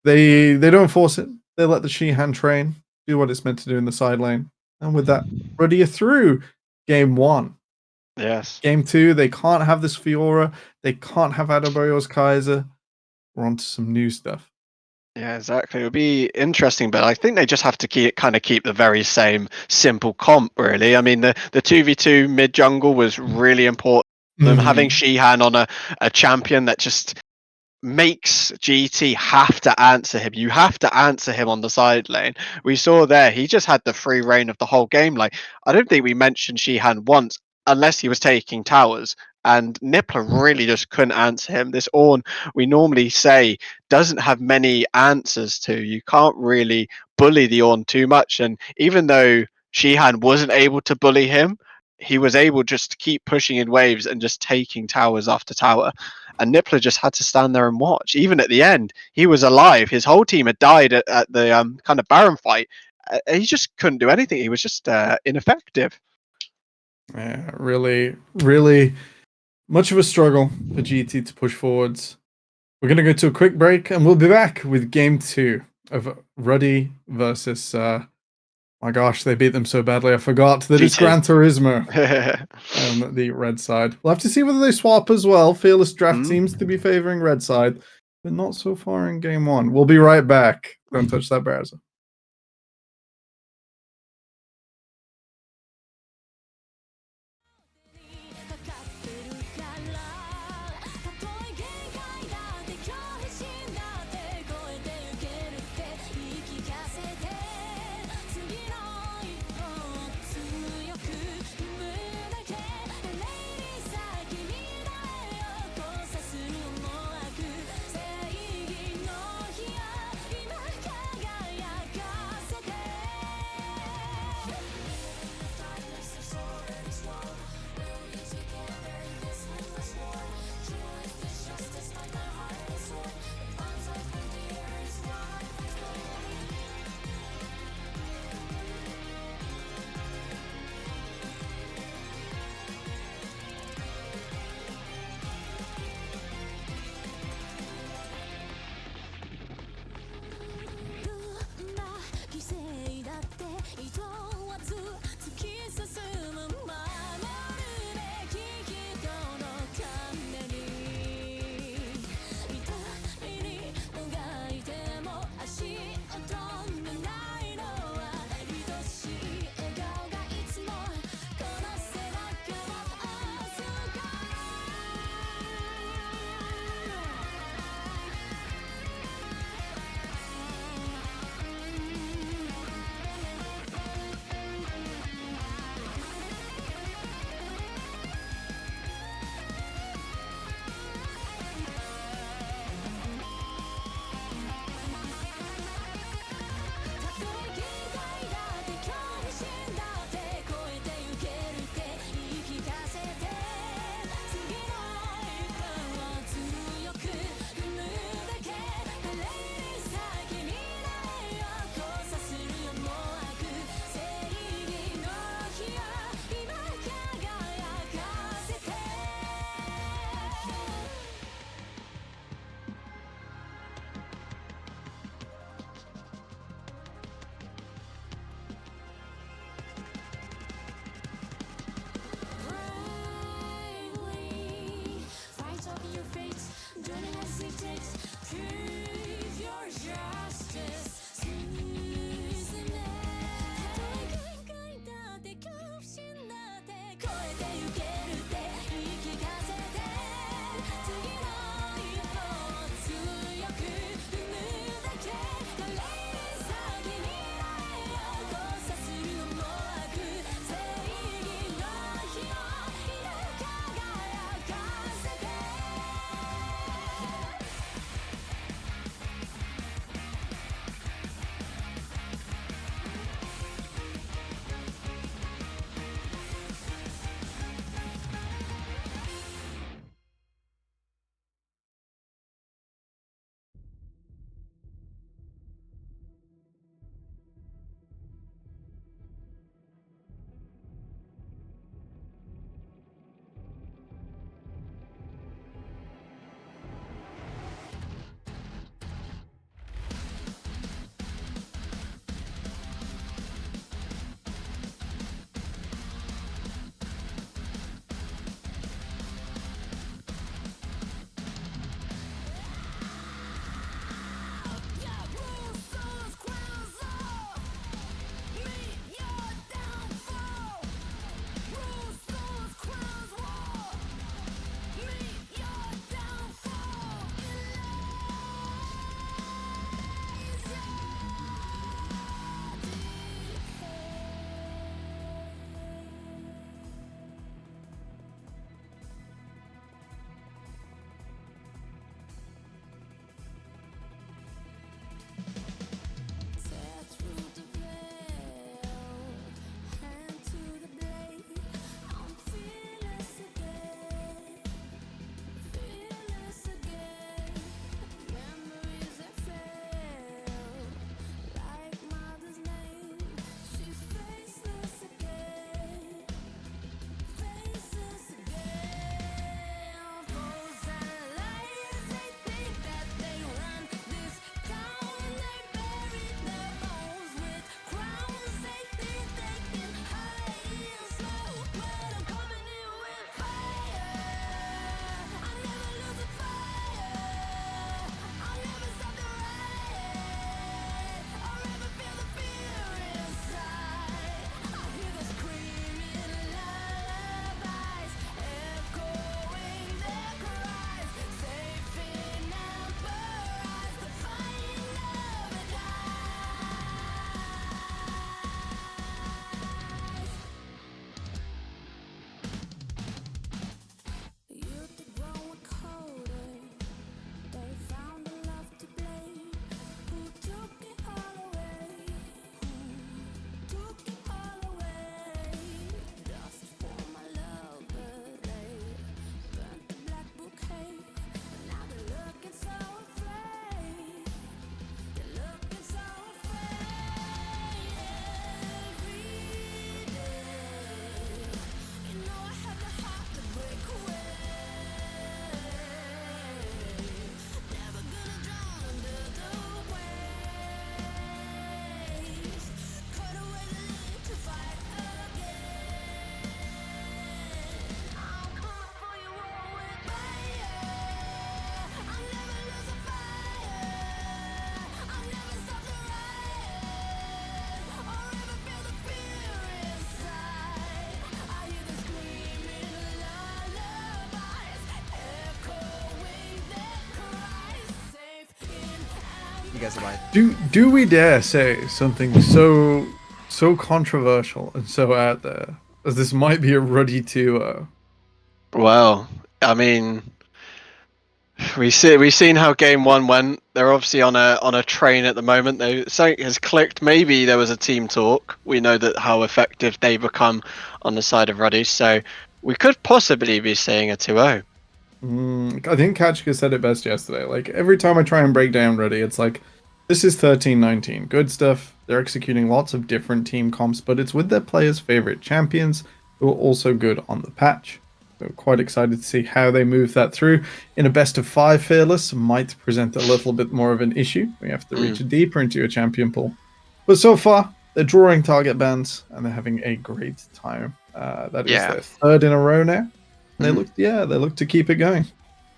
They don't force it. They let the Shihan train, do what it's meant to do in the side lane. And with that, Ruddy are through game 1. Yes. Game 2, they can't have this Fiora. They can't have Adebayor's Kaiser. We're on to some new stuff. Yeah, exactly. It would be interesting, but I think they just have to keep the very same simple comp, really. I mean, the 2v2 mid jungle was really important. Them having Shihan on a champion that just makes GT have to answer him. You have to answer him on the side lane. We saw there, he just had the free reign of the whole game. Like, I don't think we mentioned Shihan once, unless he was taking towers, and Nippler really just couldn't answer him. This Ornn, we normally say, doesn't have many answers to. You can't really bully the Ornn too much, and even though Shihan wasn't able to bully him, he was able just to keep pushing in waves and just taking towers after tower. And Nippler just had to stand there and watch. Even at the end, he was alive. His whole team had died at the kind of Baron fight. He just couldn't do anything. He was just ineffective. Yeah, really, really much of a struggle for GT to push forwards. We're going to go to a quick break, and we'll be back with game 2 of Ruddy versus... my gosh, they beat them so badly. I forgot that it's Gran Turismo on the red side. We'll have to see whether they swap as well. Fearless Draft seems to be favoring red side, but not so far in game 1. We'll be right back. Don't touch that browser. You guys are right. Do we dare say something so controversial and so out there as this might be a Ruddy 2-0? Well, I mean, we've seen how game one went. They're obviously on a train at the moment. Something has clicked. Maybe there was a team talk. We know that how effective they become on the side of Ruddy, so we could possibly be seeing a 2-0. I think Kachka said it best yesterday. Like, every time I try and break down Ruddy, it's like, this is 13-19. Good stuff. They're executing lots of different team comps, but it's with their players' favorite champions who are also good on the patch. So quite excited to see how they move that through. In a best of 5 Fearless might present a little bit more of an issue. We have to reach deeper into your champion pool. But so far, they're drawing target bans and they're having a great time. That is their third in a row now. They look to keep it going.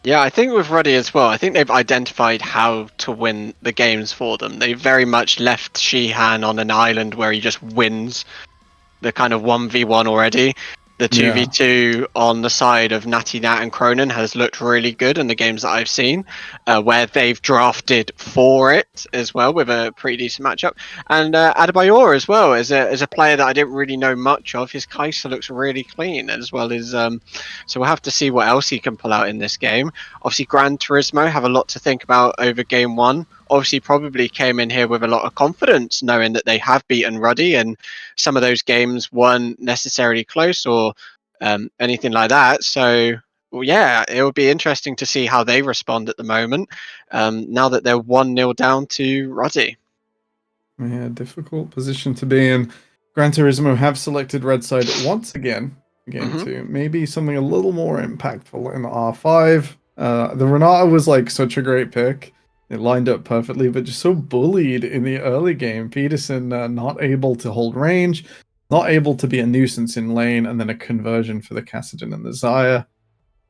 Yeah, I think with Ruddy as well, I think they've identified how to win the games for them. They very much left Shihan on an island where he just wins the kind of 1v1 already. The 2v2 on the side of Natty Nat and Cronin has looked really good in the games that I've seen, where they've drafted for it as well with a pretty decent matchup. And Adebayor as well is a player that I didn't really know much of. His Kai'Sa looks really clean as well as so we'll have to see what else he can pull out in this game. Obviously, Gran Turismo have a lot to think about over game one. Obviously, probably came in here with a lot of confidence, knowing that they have beaten Ruddy, and some of those games weren't necessarily close or anything like that. So, well, yeah, it will be interesting to see how they respond at the moment. Now that they're 1-0 down to Ruddy. Yeah, difficult position to be in. Gran Turismo have selected Red Side once again. Game 2. Maybe something a little more impactful in R5. The Renata was like such a great pick. It lined up perfectly, but just so bullied in the early game. Peterson not able to hold range, not able to be a nuisance in lane, and then a conversion for the Kassadin and the Xayah.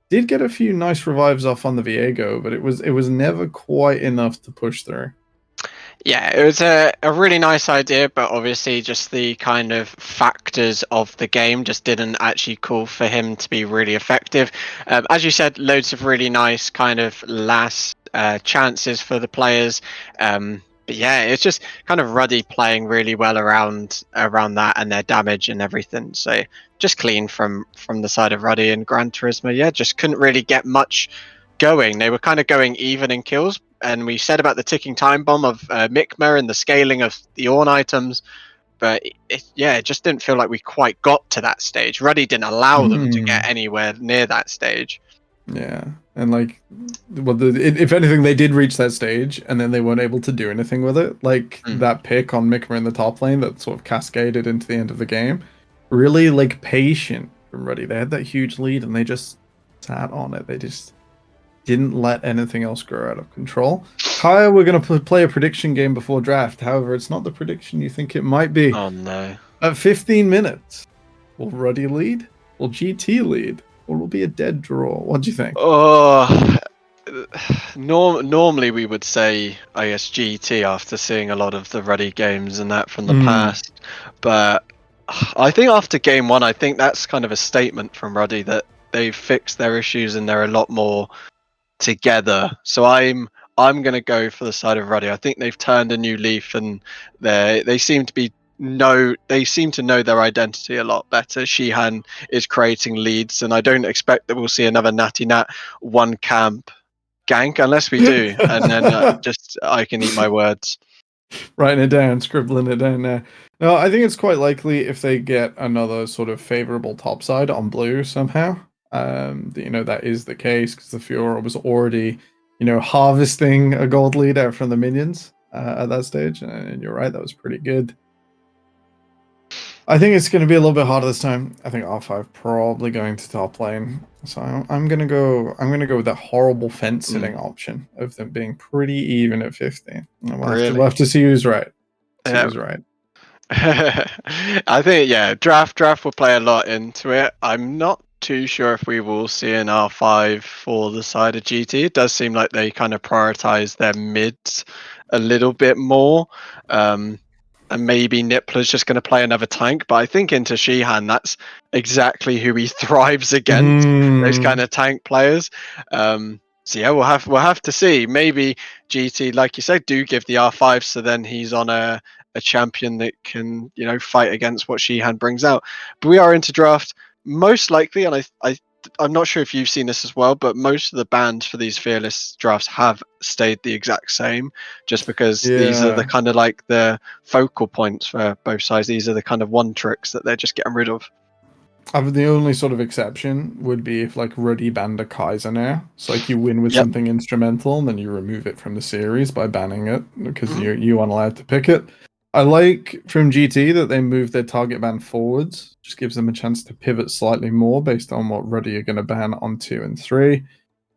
Did get a few nice revives off on the Viego, but it was never quite enough to push through. Yeah, it was a really nice idea, but obviously just the kind of factors of the game just didn't actually call for him to be really effective. As you said, loads of really nice kind of last chances for the players. But yeah, it's just kind of Ruddy playing really well around that and their damage and everything. So just clean from the side of Ruddy and Gran Turismo. Yeah, just couldn't really get much going. They were kind of going even in kills, and we said about the ticking time bomb of Mikmer and the scaling of the Ornn items, but it just didn't feel like we quite got to that stage. Ruddy didn't allow them to get anywhere near that stage. Yeah, and like, well, if anything, they did reach that stage, and then they weren't able to do anything with it. Like that pick on Mikmer in the top lane that sort of cascaded into the end of the game. Really, like, patient from Ruddy. They had that huge lead, and they just sat on it. They just didn't let anything else grow out of control. Kaya, we're going to play a prediction game before draft. However, it's not the prediction you think it might be. Oh, no. At 15 minutes, will Ruddy lead? Will GT lead? Or will it be a dead draw? What do you think? Oh, normally we would say, I guess, GT after seeing a lot of the Ruddy games and that from the past. But I think after game one, I think that's kind of a statement from Ruddy that they've fixed their issues and they're a lot more together. So I'm going to go for the side of Ruddy. I think they've turned a new leaf, and they seem to know their identity a lot better. Shihan is creating leads, and I don't expect that we'll see another Natty Nat one camp gank unless we do, and then just I can eat my words. Writing it down, scribbling it down now. No, I think it's quite likely if they get another sort of favorable topside on blue somehow. That is the case because the Fiora was already, harvesting a gold lead out from the minions at that stage, and you're right, that was pretty good. I think it's going to be a little bit harder this time. I think R5 probably going to top lane, so I'm gonna go with that horrible fence sitting option of them being pretty even at 50. We'll have to see who's right. Who's right. I think draft will play a lot into it. I'm not too sure if we will see an R5 for the side of GT. It does seem like they kind of prioritize their mids a little bit more. And maybe Nippler's just going to play another tank, but I think into Shihan, that's exactly who he thrives against, those kind of tank players. So So yeah, we'll have to see. Maybe GT, like you said, do give the R5, so then he's on a champion that can, you know, fight against what Shihan brings out. But we are into draft, most likely, and I'm not sure if you've seen this as well, but most of the bans for these fearless drafts have stayed the exact same, just because these are the Yeah. kind of like the focal points for both sides. These are the kind of one tricks that they're just getting rid of. The only sort of exception would be if like Ruddy banned a Kaiser now. So like you win with Yep. something instrumental, and then you remove it from the series by banning it because Mhm. you aren't allowed to pick it. I like from GT that they moved their target ban forwards. Just gives them a chance to pivot slightly more based on what Ruddy are going to ban on 2 and 3.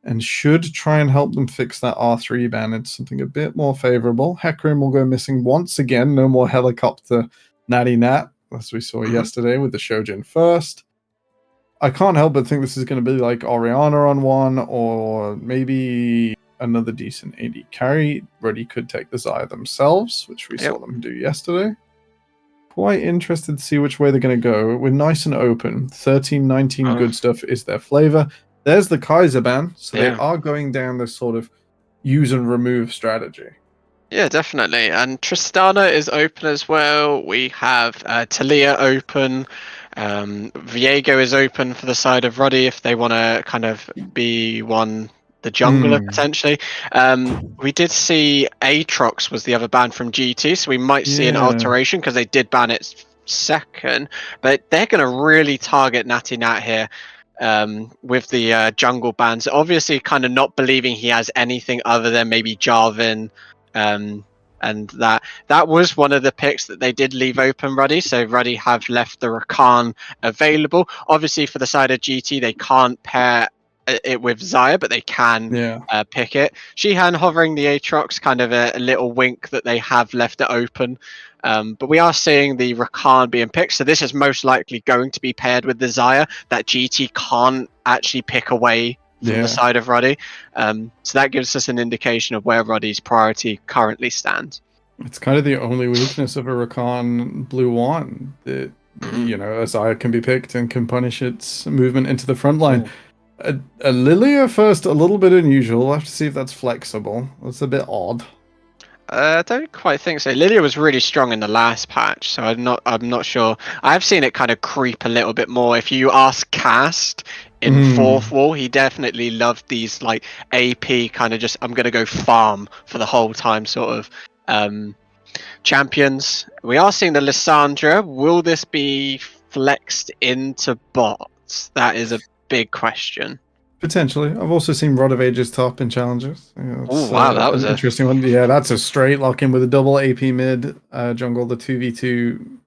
And should try and help them fix that R3 ban into something a bit more favorable. Hecarim will go missing once again. No more helicopter Natty Nat, as we saw yesterday with the Shojin first. I can't help but think this is going to be like Oriana on one, or maybe another decent AD carry. Ruddy could take the Xayah themselves, which we saw them do yesterday. Quite interested to see which way they're going to go. We're nice and open. 13, 19 good stuff is their flavor. There's the Kaiser ban, so they are going down this sort of use and remove strategy. Yeah, definitely. And Tristana is open as well. We have Talia open. Viego is open for the side of Ruddy if they want to kind of be the jungler potentially. We did see Aatrox was the other ban from GT, so we might see an alteration because they did ban it second. But they're going to really target Natty Nat here. With the jungle bans, obviously kind of not believing he has anything other than maybe Jarvan, and that was one of the picks that they did leave open. Ruddy, so Ruddy have left the Rakan available. Obviously, for the side of GT, they can't pair it with Xayah, but they can pick it. Shihan hovering the Aatrox, kind of a little wink that they have left it open. But we are seeing the Rakan being picked, so this is most likely going to be paired with the Xayah that GT can't actually pick away from the side of Ruddy. So that gives us an indication of where Ruddy's priority currently stands. It's kind of the only weakness of a Rakan Blue One that, you know, a Xayah can be picked and can punish its movement into the front line. A Lilia first, a little bit unusual. We'll have to see if that's flexible. That's a bit odd. I don't quite think so. Lilia was really strong in the last patch, so I'm not sure. I've seen it kind of creep a little bit more. If you ask Cast in fourth wall, he definitely loved these like AP kind of just I'm gonna go farm for the whole time sort of champions. We are seeing the Lissandra. Will this be flexed into bots? That is a big question. Potentially. I've also seen Rod of Ages top in challenges. Oh wow, that was an interesting one. Yeah, that's a straight lock in with a double AP mid jungle, the 2v2.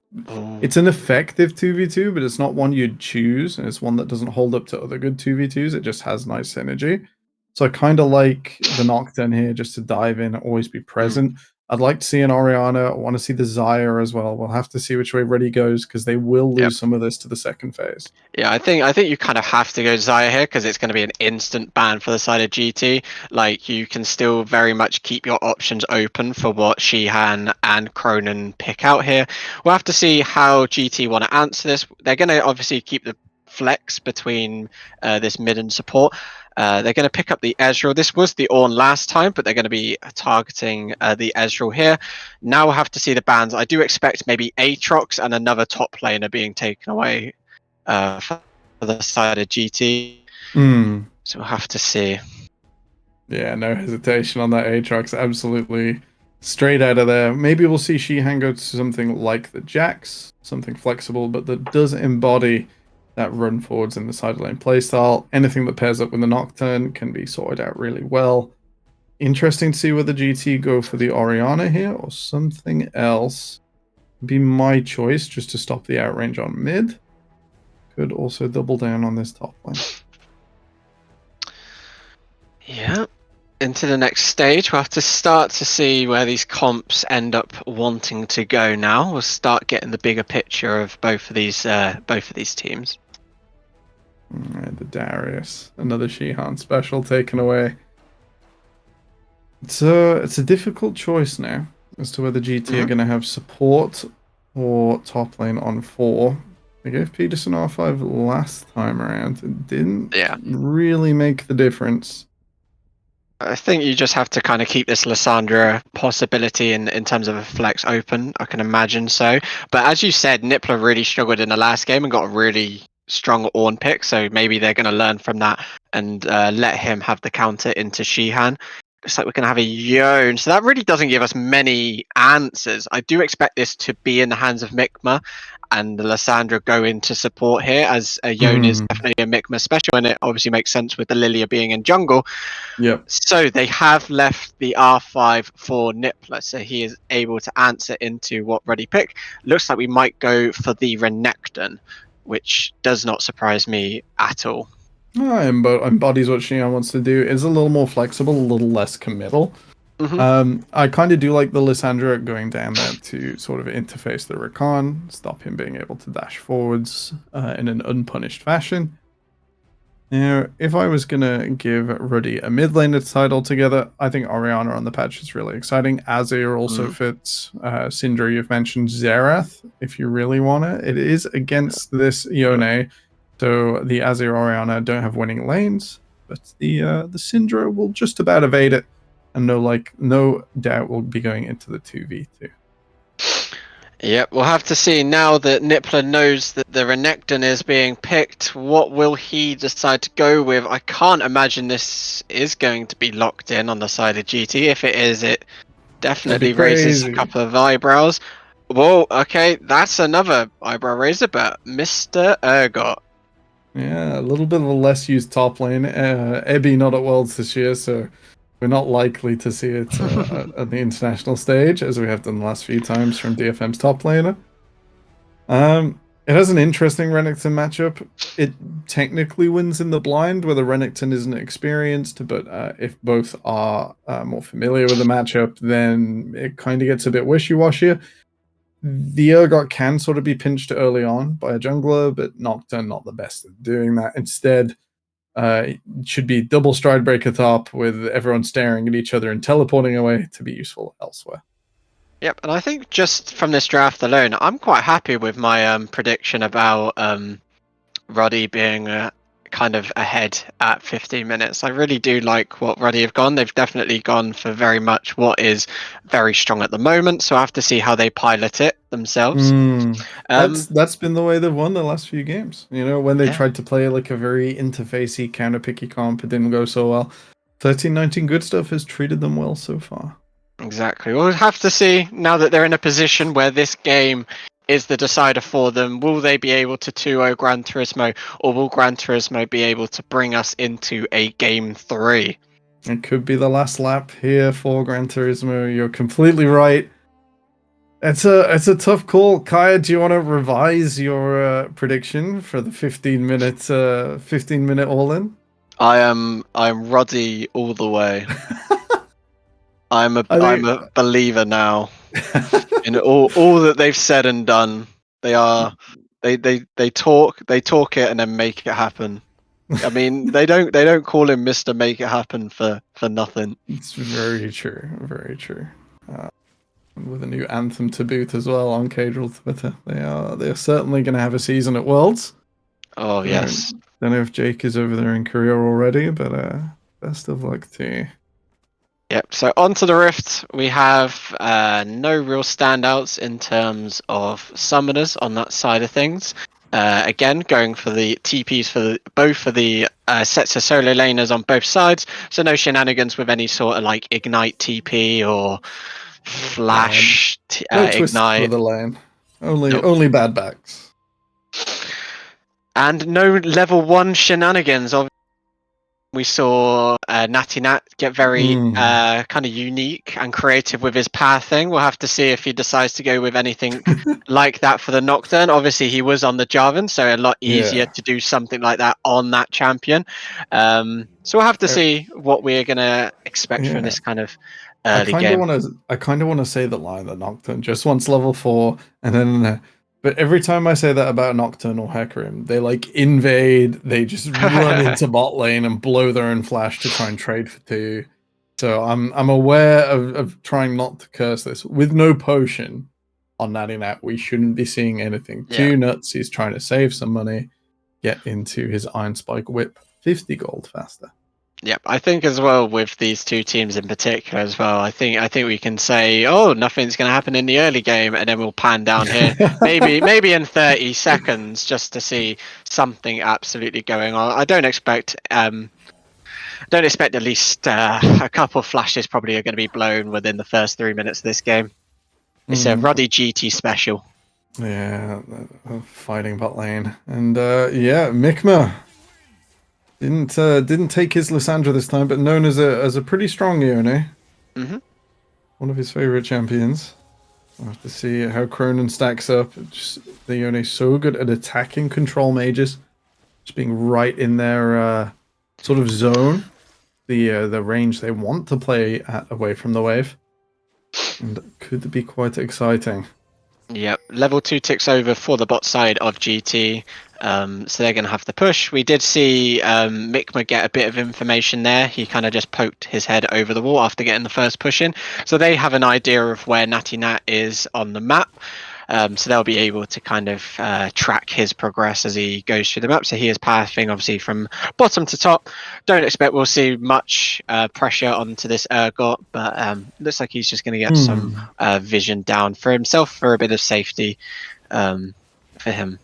It's an effective 2v2, but it's not one you'd choose, and it's one that doesn't hold up to other good 2v2s. It just has nice synergy. So I kind of like the Nocturne here just to dive in, always be present. I'd like to see an Oriana. I want to see the Xayah as well. We'll have to see which way Reddy goes because they will lose some of this to the second phase. Yeah, I think you kind of have to go Xayah here because it's going to be an instant ban for the side of GT. Like you can still very much keep your options open for what Shihan and Cronin pick out here. We'll have to see how GT want to answer this. They're going to obviously keep the flex between this mid and support. They're going to pick up the Ezreal. This was the Ornn last time, but they're going to be targeting the Ezreal here. Now we'll have to see the bans. I do expect maybe Aatrox and another top laner being taken away for the side of GT. So we'll have to see. Yeah, no hesitation on that Aatrox. Absolutely straight out of there. Maybe we'll see Shihan go to something like the Jax, something flexible, but that does embody that run forwards in the side lane playstyle. Anything that pairs up with the Nocturne can be sorted out really well. Interesting to see whether GT go for the Oriana here or something else. Be my choice just to stop the outrange on mid. Could also double down on this top lane. Yeah. Into the next stage, we'll have to start to see where these comps end up wanting to go now. We'll start getting the bigger picture of both of these teams. Alright, the Darius. Another Shihan special taken away. It's a difficult choice now as to whether GT are going to have support or top lane on 4. They gave Peterson R5 last time around. It didn't really make the difference. I think you just have to kind of keep this Lysandra possibility in terms of a flex open. I can imagine so. But as you said, Nippler really struggled in the last game and got a really strong Ornn pick. So maybe they're going to learn from that and let him have the counter into Shihan. Looks like we're going to have a Yone. So that really doesn't give us many answers. I do expect this to be in the hands of Mikma and Lysandra go into support here, as a Yone is definitely a Mikma, especially when it obviously makes sense with the Lilia being in jungle. Yep. So they have left the R5 for Nippler, so he is able to answer into what Ruddy pick. Looks like we might go for the Renekton, which does not surprise me at all. Embodies what Shihan wants to do. Is a little more flexible, a little less committal. I kind of do like the Lysandra going down there to sort of interface the Rakan, stop him being able to dash forwards in an unpunished fashion. Now, if I was going to give Ruddy a mid laner title together, I think Orianna on the patch is really exciting. Azir also fits. Syndra, you've mentioned Xerath, if you really want it. It is against this Yone, so the Azir Orianna don't have winning lanes, but the Syndra will just about evade it, and no doubt will be going into the 2v2. Yep, we'll have to see now that Nippler knows that the Renekton is being picked. What will he decide to go with? I can't imagine this is going to be locked in on the side of GT. If it is, it definitely raises a couple of eyebrows. Whoa, okay, that's another eyebrow raiser, but Mr. Urgot. Yeah, a little bit of a less used top lane. Ebby not at Worlds this year, so we're not likely to see it at the international stage, as we have done the last few times from DFM's top laner. It has an interesting Renekton matchup. It technically wins in the blind, where the Renekton isn't experienced, but if both are more familiar with the matchup, then it kind of gets a bit wishy-washy. The Urgot can sort of be pinched early on by a jungler, but Nocturne not the best at doing that. Instead, it should be double stride breaker top with everyone staring at each other and teleporting away to be useful elsewhere. Yep, and I think just from this draft alone, I'm quite happy with my prediction about Ruddy being kind of ahead at 15 minutes. I really do like what Ruddy have gone. They've definitely gone for very much what is very strong at the moment, so I have to see how they pilot it themselves. That's been the way they've won the last few games. You know, when they tried to play like a very interfacey, counter-picky comp, it didn't go so well. 13-19 good stuff has treated them well so far. Exactly. We'll have to see now that they're in a position where this game is the decider for them. Will they be able to 2-0 Gran Turismo, or will Gran Turismo be able to bring us into a game 3? It could be the last lap here for Gran Turismo. You're completely right. It's a tough call. Kaya, do you want to revise your prediction for the 15-minute all-in? I'm Ruddy all the way. I'm a believer now in all that they've said and done. They talk it and then make it happen. I mean, they don't call him Mr. Make It Happen for nothing. It's very true, very true. With a new anthem to boot as well on Casual Twitter, they're certainly going to have a season at Worlds. Oh yes. Don't know if Jake is over there in Korea already, but best of luck to you. Yep, so onto the Rift, we have no real standouts in terms of summoners on that side of things. Again, going for the TPs for both for the sets of solo laners on both sides, so no shenanigans with any sort of like ignite TP or flash no twist ignite. for the lane. Only bad backs. And no level 1 shenanigans. We saw Natty Nat get very kind of unique and creative with his path thing. We'll have to see if he decides to go with anything like that for the Nocturne. Obviously, he was on the Jarvan, so a lot easier to do something like that on that champion. So we'll have to see what we're going to expect from this kind of early game. I kind of want to say the line that Nocturne just wants level 4, and then... But every time I say that about Nocturne or Hecarim, they like invade, they just run into bot lane and blow their own flash to try and trade for 2. So I'm aware of trying not to curse this. With no potion on Natty Nat, we shouldn't be seeing anything too nuts. He's trying to save some money, get into his Iron Spike whip 50 gold faster. Yep, I think as well with these two teams in particular as well. I think we can say, oh, nothing's going to happen in the early game, and then we'll pan down here, maybe in 30 seconds, just to see something absolutely going on. I don't expect at least a couple of flashes probably are going to be blown within the first 3 minutes of this game. It's a Ruddy GT special. Yeah, fighting bot lane, and yeah, Mikma didn't take his Lysandra this time, but known as a pretty strong Yone. One of his favorite champions. We'll have to see how Cronin stacks up. Just, the Yone is so good at attacking control mages, just being right in their sort of zone, the range they want to play at away from the wave, and could be quite exciting. Yep, level 2 ticks over for the bot side of GT, so they're going to have to push. We did see Mikma get a bit of information there. He kind of just poked his head over the wall after getting the first push in, so they have an idea of where Natty Nat is on the map. So they'll be able to kind of track his progress as he goes through the map. So he is pathing obviously from bottom to top. Don't expect we'll see much pressure onto this Urgot, but looks like he's just going to get some vision down for himself for a bit of safety for him.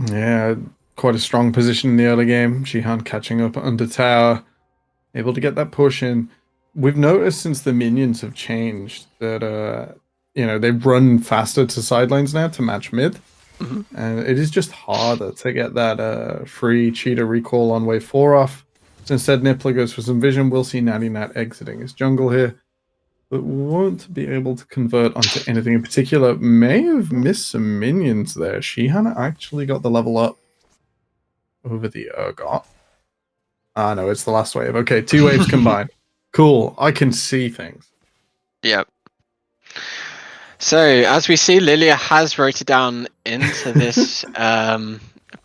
Yeah, quite a strong position in the early game. Jihan catching up under tower, able to get that push in. We've noticed since the minions have changed that they run faster to side lanes now to match mid. And it is just harder to get that free cheetah recall on wave 4 off. So instead, Nippler goes for some vision. We'll see Natty Nat exiting his jungle here, but won't be able to convert onto anything in particular. May have missed some minions there. Shihan actually got the level up over the Urgot. Ah, no, it's the last wave. Okay, 2 waves combined. Cool. I can see things. Yep. So as we see, Lilia has rotated down into this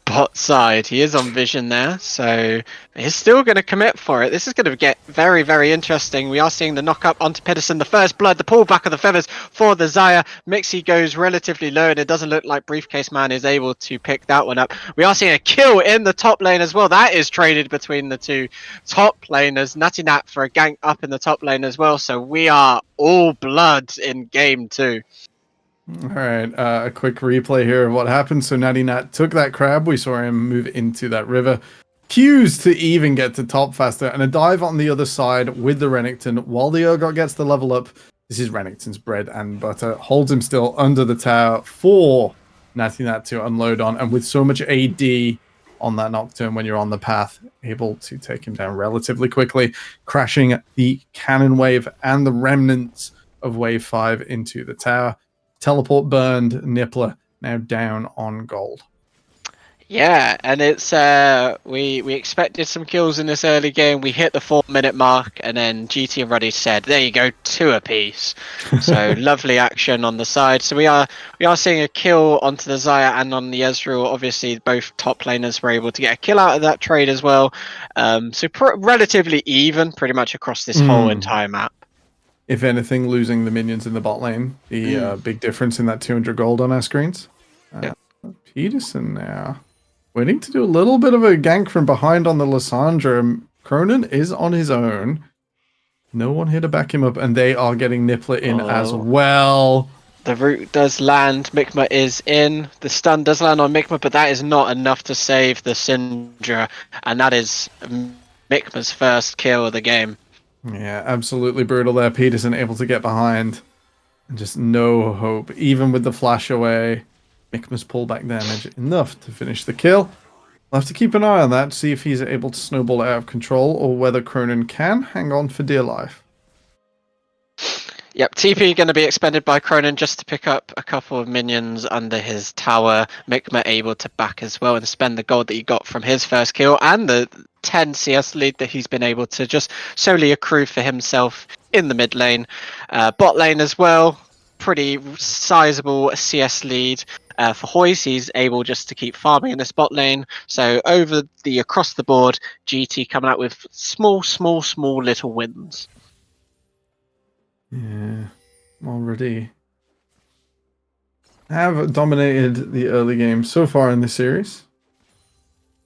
bot side. He is on vision there, so he's still going to commit for it. This is going to get very, very interesting. We are seeing the knock up onto Pedersen, the first blood, the pullback of the feathers for the Xayah. Mixie goes relatively low, and it doesn't look like Briefcase Man is able to pick that one up. We are seeing a kill in the top lane as well. That is traded between the two top laners. Natty Nat for a gank up in the top lane as well. So we are all blood in game 2. All right, a quick replay here of what happened. So Natty Nat took that crab. We saw him move into that river. Q's to even get to top faster, and a dive on the other side with the Renekton while the Urgot gets the level up. This is Renekton's bread and butter. Holds him still under the tower for Natty Nat to unload on, and with so much AD on that Nocturne when you're on the path, able to take him down relatively quickly, crashing the cannon wave and the remnants of wave 5 into the tower. Teleport burned, Nippler now down on gold. Yeah, and it's we expected some kills in this early game. We hit the 4-minute mark, and then GT have already said, "There you go, 2 apiece." So lovely action on the side. So we are seeing a kill onto the Xayah and on the Ezreal. Obviously, both top laners were able to get a kill out of that trade as well. So relatively even, pretty much across this whole entire map. If anything, losing the minions in the bot lane, the big difference in that 200 gold on our screens. Pedersen now waiting to do a little bit of a gank from behind on the Lysandra. Cronin is on his own. No one here to back him up, and they are getting Nippler in as well. The root does land. Mikma is in. The stun does land on Mikma, but that is not enough to save the Syndra, and that is Mikma's first kill of the game. Yeah, absolutely brutal there. Pedersen able to get behind. And just no hope. Even with the flash away, Mikma's pullback damage enough to finish the kill. We'll have to keep an eye on that, see if he's able to snowball it out of control, or whether Cronin can hang on for dear life. Yep, TP going to be expended by Cronin just to pick up a couple of minions under his tower. Mikma able to back as well and spend the gold that he got from his first kill and the 10 CS lead that he's been able to just solely accrue for himself in the mid lane. Bot lane as well, pretty sizable CS lead. For Hoyes, he's able just to keep farming in this bot lane. So across the board, GT coming out with small little wins. Yeah, already have dominated the early game so far in this series.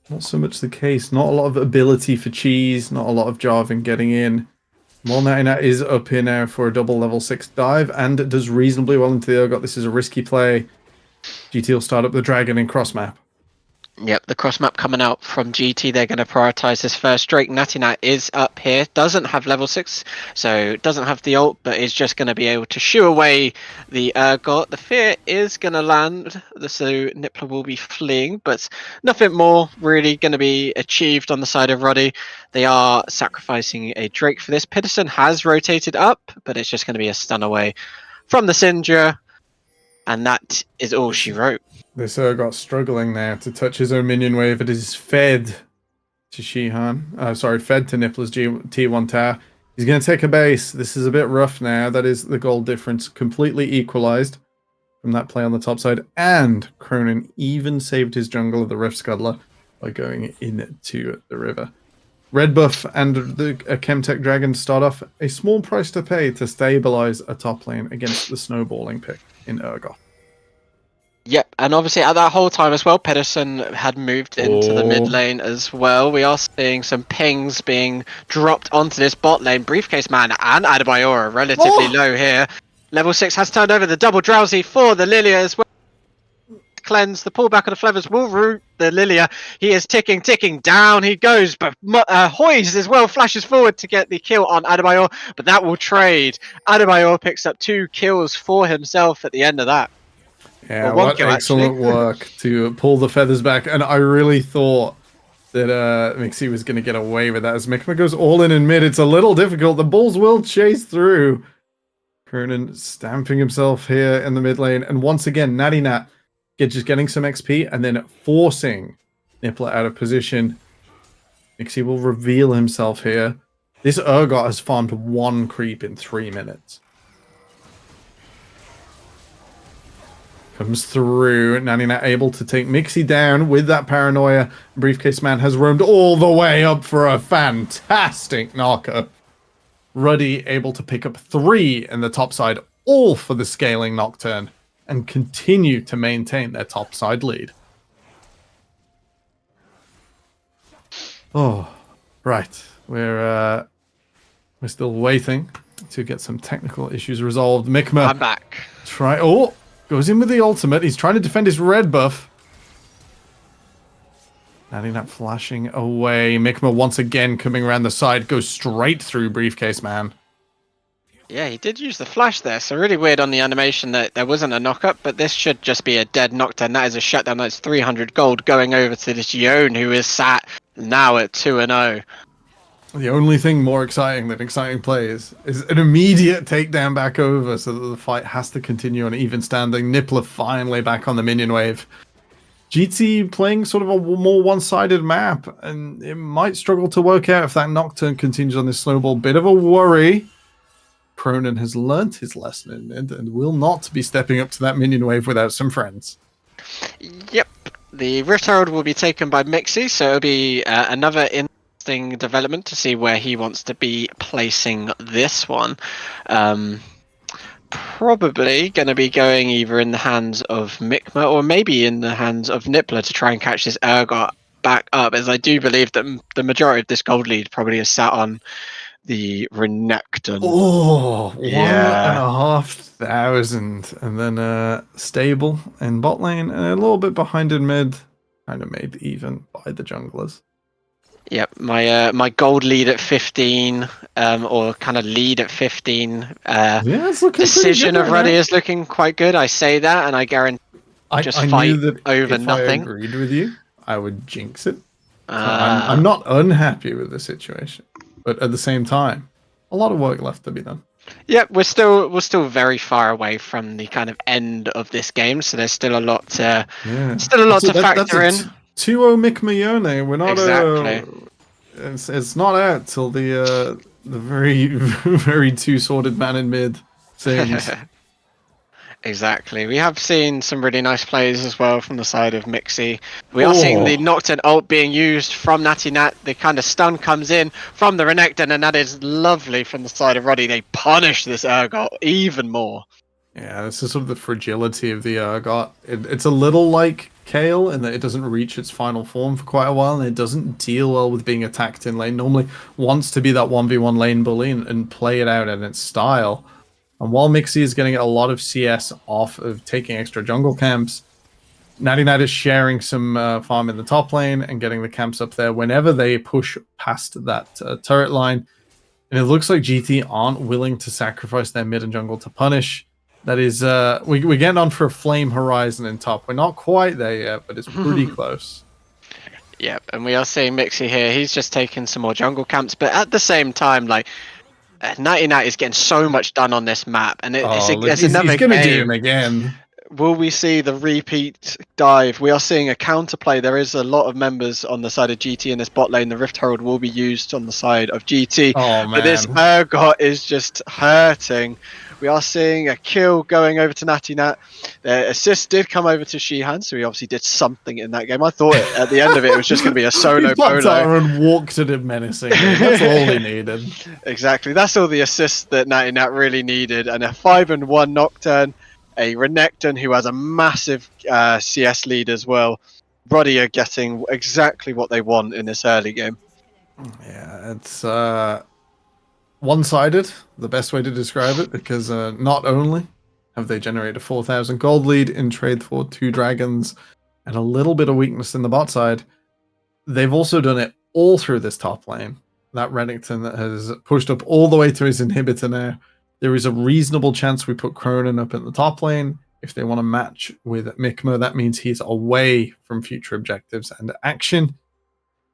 Not so much the case. Not a lot of ability for Cheese. Not a lot of Jarvan getting in. Molnatina is up here now for a double level 6 dive and does reasonably well into the Urgot. This is a risky play. GT will start up the Dragon in cross map. Yep, the cross map coming out from GT. They're going to prioritize this first. Drake Natinat is up here. Doesn't have level 6, so doesn't have the ult, but is just going to be able to shoo away the Urgot. The fear is going to land, so Nippler will be fleeing, but nothing more really going to be achieved on the side of Roddy. They are sacrificing a Drake for this. Peterson has rotated up, but it's just going to be a stun away from the Syndra, and that is all she wrote. This Urgot struggling now to touch his own minion wave. It is fed to Shihan. Fed to Nippler's T1 tower. He's going to take a base. This is a bit rough now. That is the goal difference completely equalized from that play on the top side. And Cronin even saved his jungle of the Rift Scuddler by going into the river. Red buff and the Chemtech Dragon start off a small price to pay to stabilize a top lane against the snowballing pick in Urgot. Yep, and obviously at that whole time as well, Pedersen had moved into the mid lane as well. We are seeing some pings being dropped onto this bot lane. Briefcase Man and Adebayor relatively low here. Level 6 has turned over the double drowsy for the Lilia as well. Cleanse, the pullback of the Flevers will root the Lilia. He is ticking down. He goes, but Hoyes as well flashes forward to get the kill on Adebayor, but that will trade. Adebayor picks up 2 kills for himself at the end of that. Yeah, well, what excellent work to pull the feathers back. And I really thought that Mixie was going to get away with that. As Mikma goes all in mid, it's a little difficult. The bulls will chase through. Cronin stamping himself here in the mid lane. And once again, Natty Nat just getting some XP and then forcing Nippler out of position. Mixie will reveal himself here. This Urgot has farmed 1 creep in 3 minutes. Comes through. Nanina able to take Mixie down with that paranoia. Briefcase Man has roamed all the way up for a fantastic knocker. Ruddy able to pick up 3 in the top side, all for the scaling Nocturne, and continue to maintain their top side lead. Oh, right. We're still waiting to get some technical issues resolved. Mikma, I'm back. Goes in with the ultimate. He's trying to defend his red buff. Adding that flashing away. Mikma once again coming around the side. Goes straight through Briefcase Man. Yeah, he did use the flash there. So really weird on the animation that there wasn't a knock-up. But this should just be a dead Nocturne. That is a shutdown. That's 300 gold going over to this Yone, who is sat now at 2-0. The only thing more exciting than exciting plays is an immediate takedown back over so that the fight has to continue on even standing. Nippler finally back on the minion wave. GT playing sort of a more one-sided map, and it might struggle to work out if that Nocturne continues on this snowball. Bit of a worry. Cronin has learnt his lesson in mid and will not be stepping up to that minion wave without some friends. Yep. The Rift Herald will be taken by Mixie, so it'll be another development to see where he wants to be placing this one. Probably going to be going either in the hands of Mikma or maybe in the hands of Nippler to try and catch this Urgot back up, as I do believe that the majority of this gold lead probably is sat on the Renekton. Oh, yeah. 1,500 and then stable in bot lane and a little bit behind in mid, kind of made even by the junglers. Yep, my gold lead at 15, or kind of lead at 15. It's looking decision of Ruddy is looking quite good. I say that, and I guarantee I fight knew that over if nothing. I agreed with you, I would jinx it. I'm not unhappy with the situation, but at the same time, a lot of work left to be done. Yep, we're still very far away from the kind of end of this game, so there's still a lot to factor in. 2-0 Mikma Yone. We're not exactly. It's not out till the very very two-sworded man in mid sings. Exactly. We have seen some really nice plays as well from the side of Mixie. We are seeing the Nocturne ult being used from Natty Nat. The kind of stun comes in from the Renekton, and that is lovely from the side of Roddy. They punish this Urgot even more. Yeah, this is sort of the fragility of the Urgot. It's a little like Kayle in that it doesn't reach its final form for quite a while, and it doesn't deal well with being attacked in lane. Normally wants to be that 1v1 lane bully and play it out in its style. And while Mixie is getting a lot of CS off of taking extra jungle camps, Natty Nat is sharing some farm in the top lane and getting the camps up there whenever they push past that turret line. And it looks like GT aren't willing to sacrifice their mid and jungle to punish. That is, we're getting on for a flame horizon in top. We're not quite there yet, but it's pretty close. Yep, and we are seeing Mixie here. He's just taking some more jungle camps, but at the same time, like, 99 is getting so much done on this map, and it's another he's gonna do him again. Will we see the repeat dive? We are seeing a counterplay. There is a lot of members on the side of GT in this bot lane. The Rift Herald will be used on the side of GT. Oh, man. But this Urgot is just hurting. We are seeing a kill going over to Natty Nat. The assist did come over to Shihan, so he obviously did something in that game. I thought at the end of it, it was just going to be a solo polo. And walked at him menacingly. That's all he needed. Exactly. That's all the assist that Natty Nat really needed. And a 5-1 Nocturne. A Renekton who has a massive CS lead as well. Roddy are getting exactly what they want in this early game. Yeah, it's one-sided, the best way to describe it, because not only have they generated a 4,000 gold lead in trade for 2 dragons and a little bit of weakness in the bot side, they've also done it all through this top lane. That Renekton that has pushed up all the way to his inhibitor now. There is a reasonable chance we put Cronin up in the top lane. If they want to match with Mikmo, that means he's away from future objectives and action,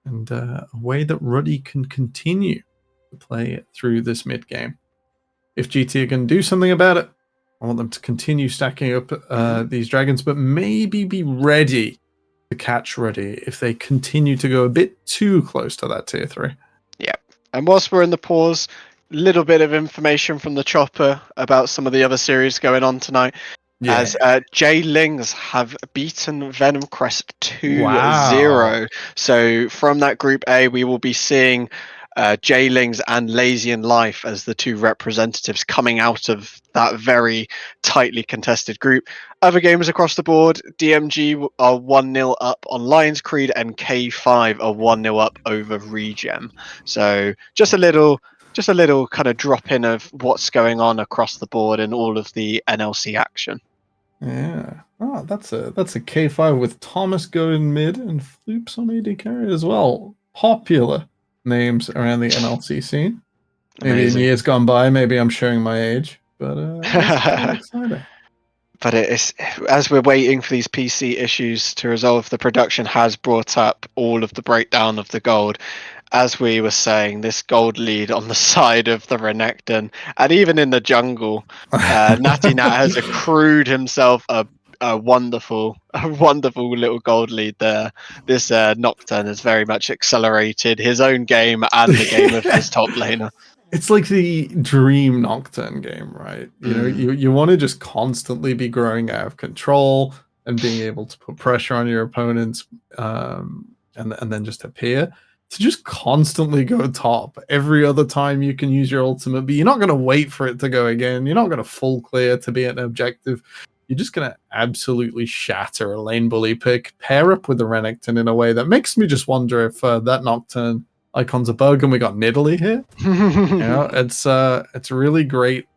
and a way that Ruddy can continue to play through this mid game. If GT are going to do something about it, I want them to continue stacking up these dragons, but maybe be ready to catch Ruddy if they continue to go a bit too close to that tier 3. Yeah, and whilst we're in the pause, little bit of information from the chopper about some of the other series going on tonight. Yeah. As Jay Lings have beaten Venom Crest 2-0. Wow. So from that group A, we will be seeing Jay Lings and Lazy in Life as the 2 representatives coming out of that very tightly contested group. Other games across the board, DMG are 1-0 up on Lions Creed, and K5 are 1-0 up over Regem. So just a little kind of drop in of what's going on across the board and all of the NLC action. Yeah. Oh, that's a K5 with Thomas going mid and Floops on AD carry as well. Popular names around the NLC scene. Maybe Amazing. In years gone by, maybe I'm showing my age, but it's exciting. But it is, as we're waiting for these PC issues to resolve, the production has brought up all of the breakdown of the gold. As we were saying, this gold lead on the side of the Renekton, and even in the jungle, Natty Nat has accrued himself a wonderful little gold lead there. This Nocturne has very much accelerated his own game and the game of his top laner. It's like the dream Nocturne game, right? You know, you want to just constantly be growing out of control and being able to put pressure on your opponents, and then just appear. To just constantly go top every other time you can use your ultimate, but you're not going to wait for it to go again. You're not going to full clear to be an objective. You're just going to absolutely shatter a lane bully pick, pair up with the Renekton in a way that makes me just wonder if that Nocturne icon's a bug and we got Nidalee here. You know, it's really great,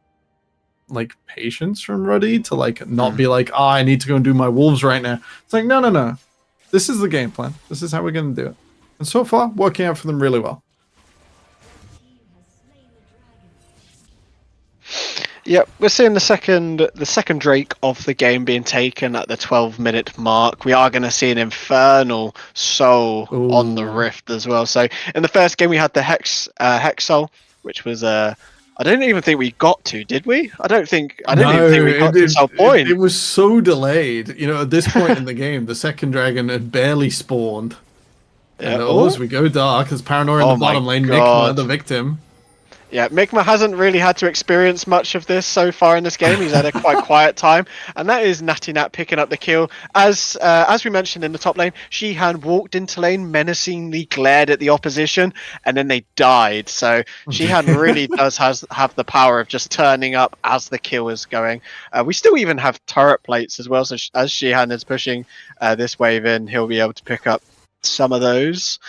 like, patience from Ruddy to like not be like, I need to go and do my wolves right now. It's like, no. This is the game plan. This is how we're going to do it. And so far, working out for them really well. Yep, we're seeing the second Drake of the game being taken at the 12-minute mark. We are going to see an infernal soul on the Rift as well. So in the first game, we had the Hex Soul, which was I don't even think we got to, did we? I don't even think we got to this whole point. It was so delayed. You know, at this point in the game, the second dragon had barely spawned. And as we go dark, as Paranoia in the bottom lane, Nick, the victim. Yeah, Migma hasn't really had to experience much of this so far in this game. He's had a quite quiet time, and that is Natty Nat picking up the kill. As we mentioned in the top lane, Shihan walked into lane, menacingly glared at the opposition, and then they died. So Shihan really does have the power of just turning up as the kill is going. We still even have turret plates as well, so as Shihan is pushing this wave in, he'll be able to pick up some of those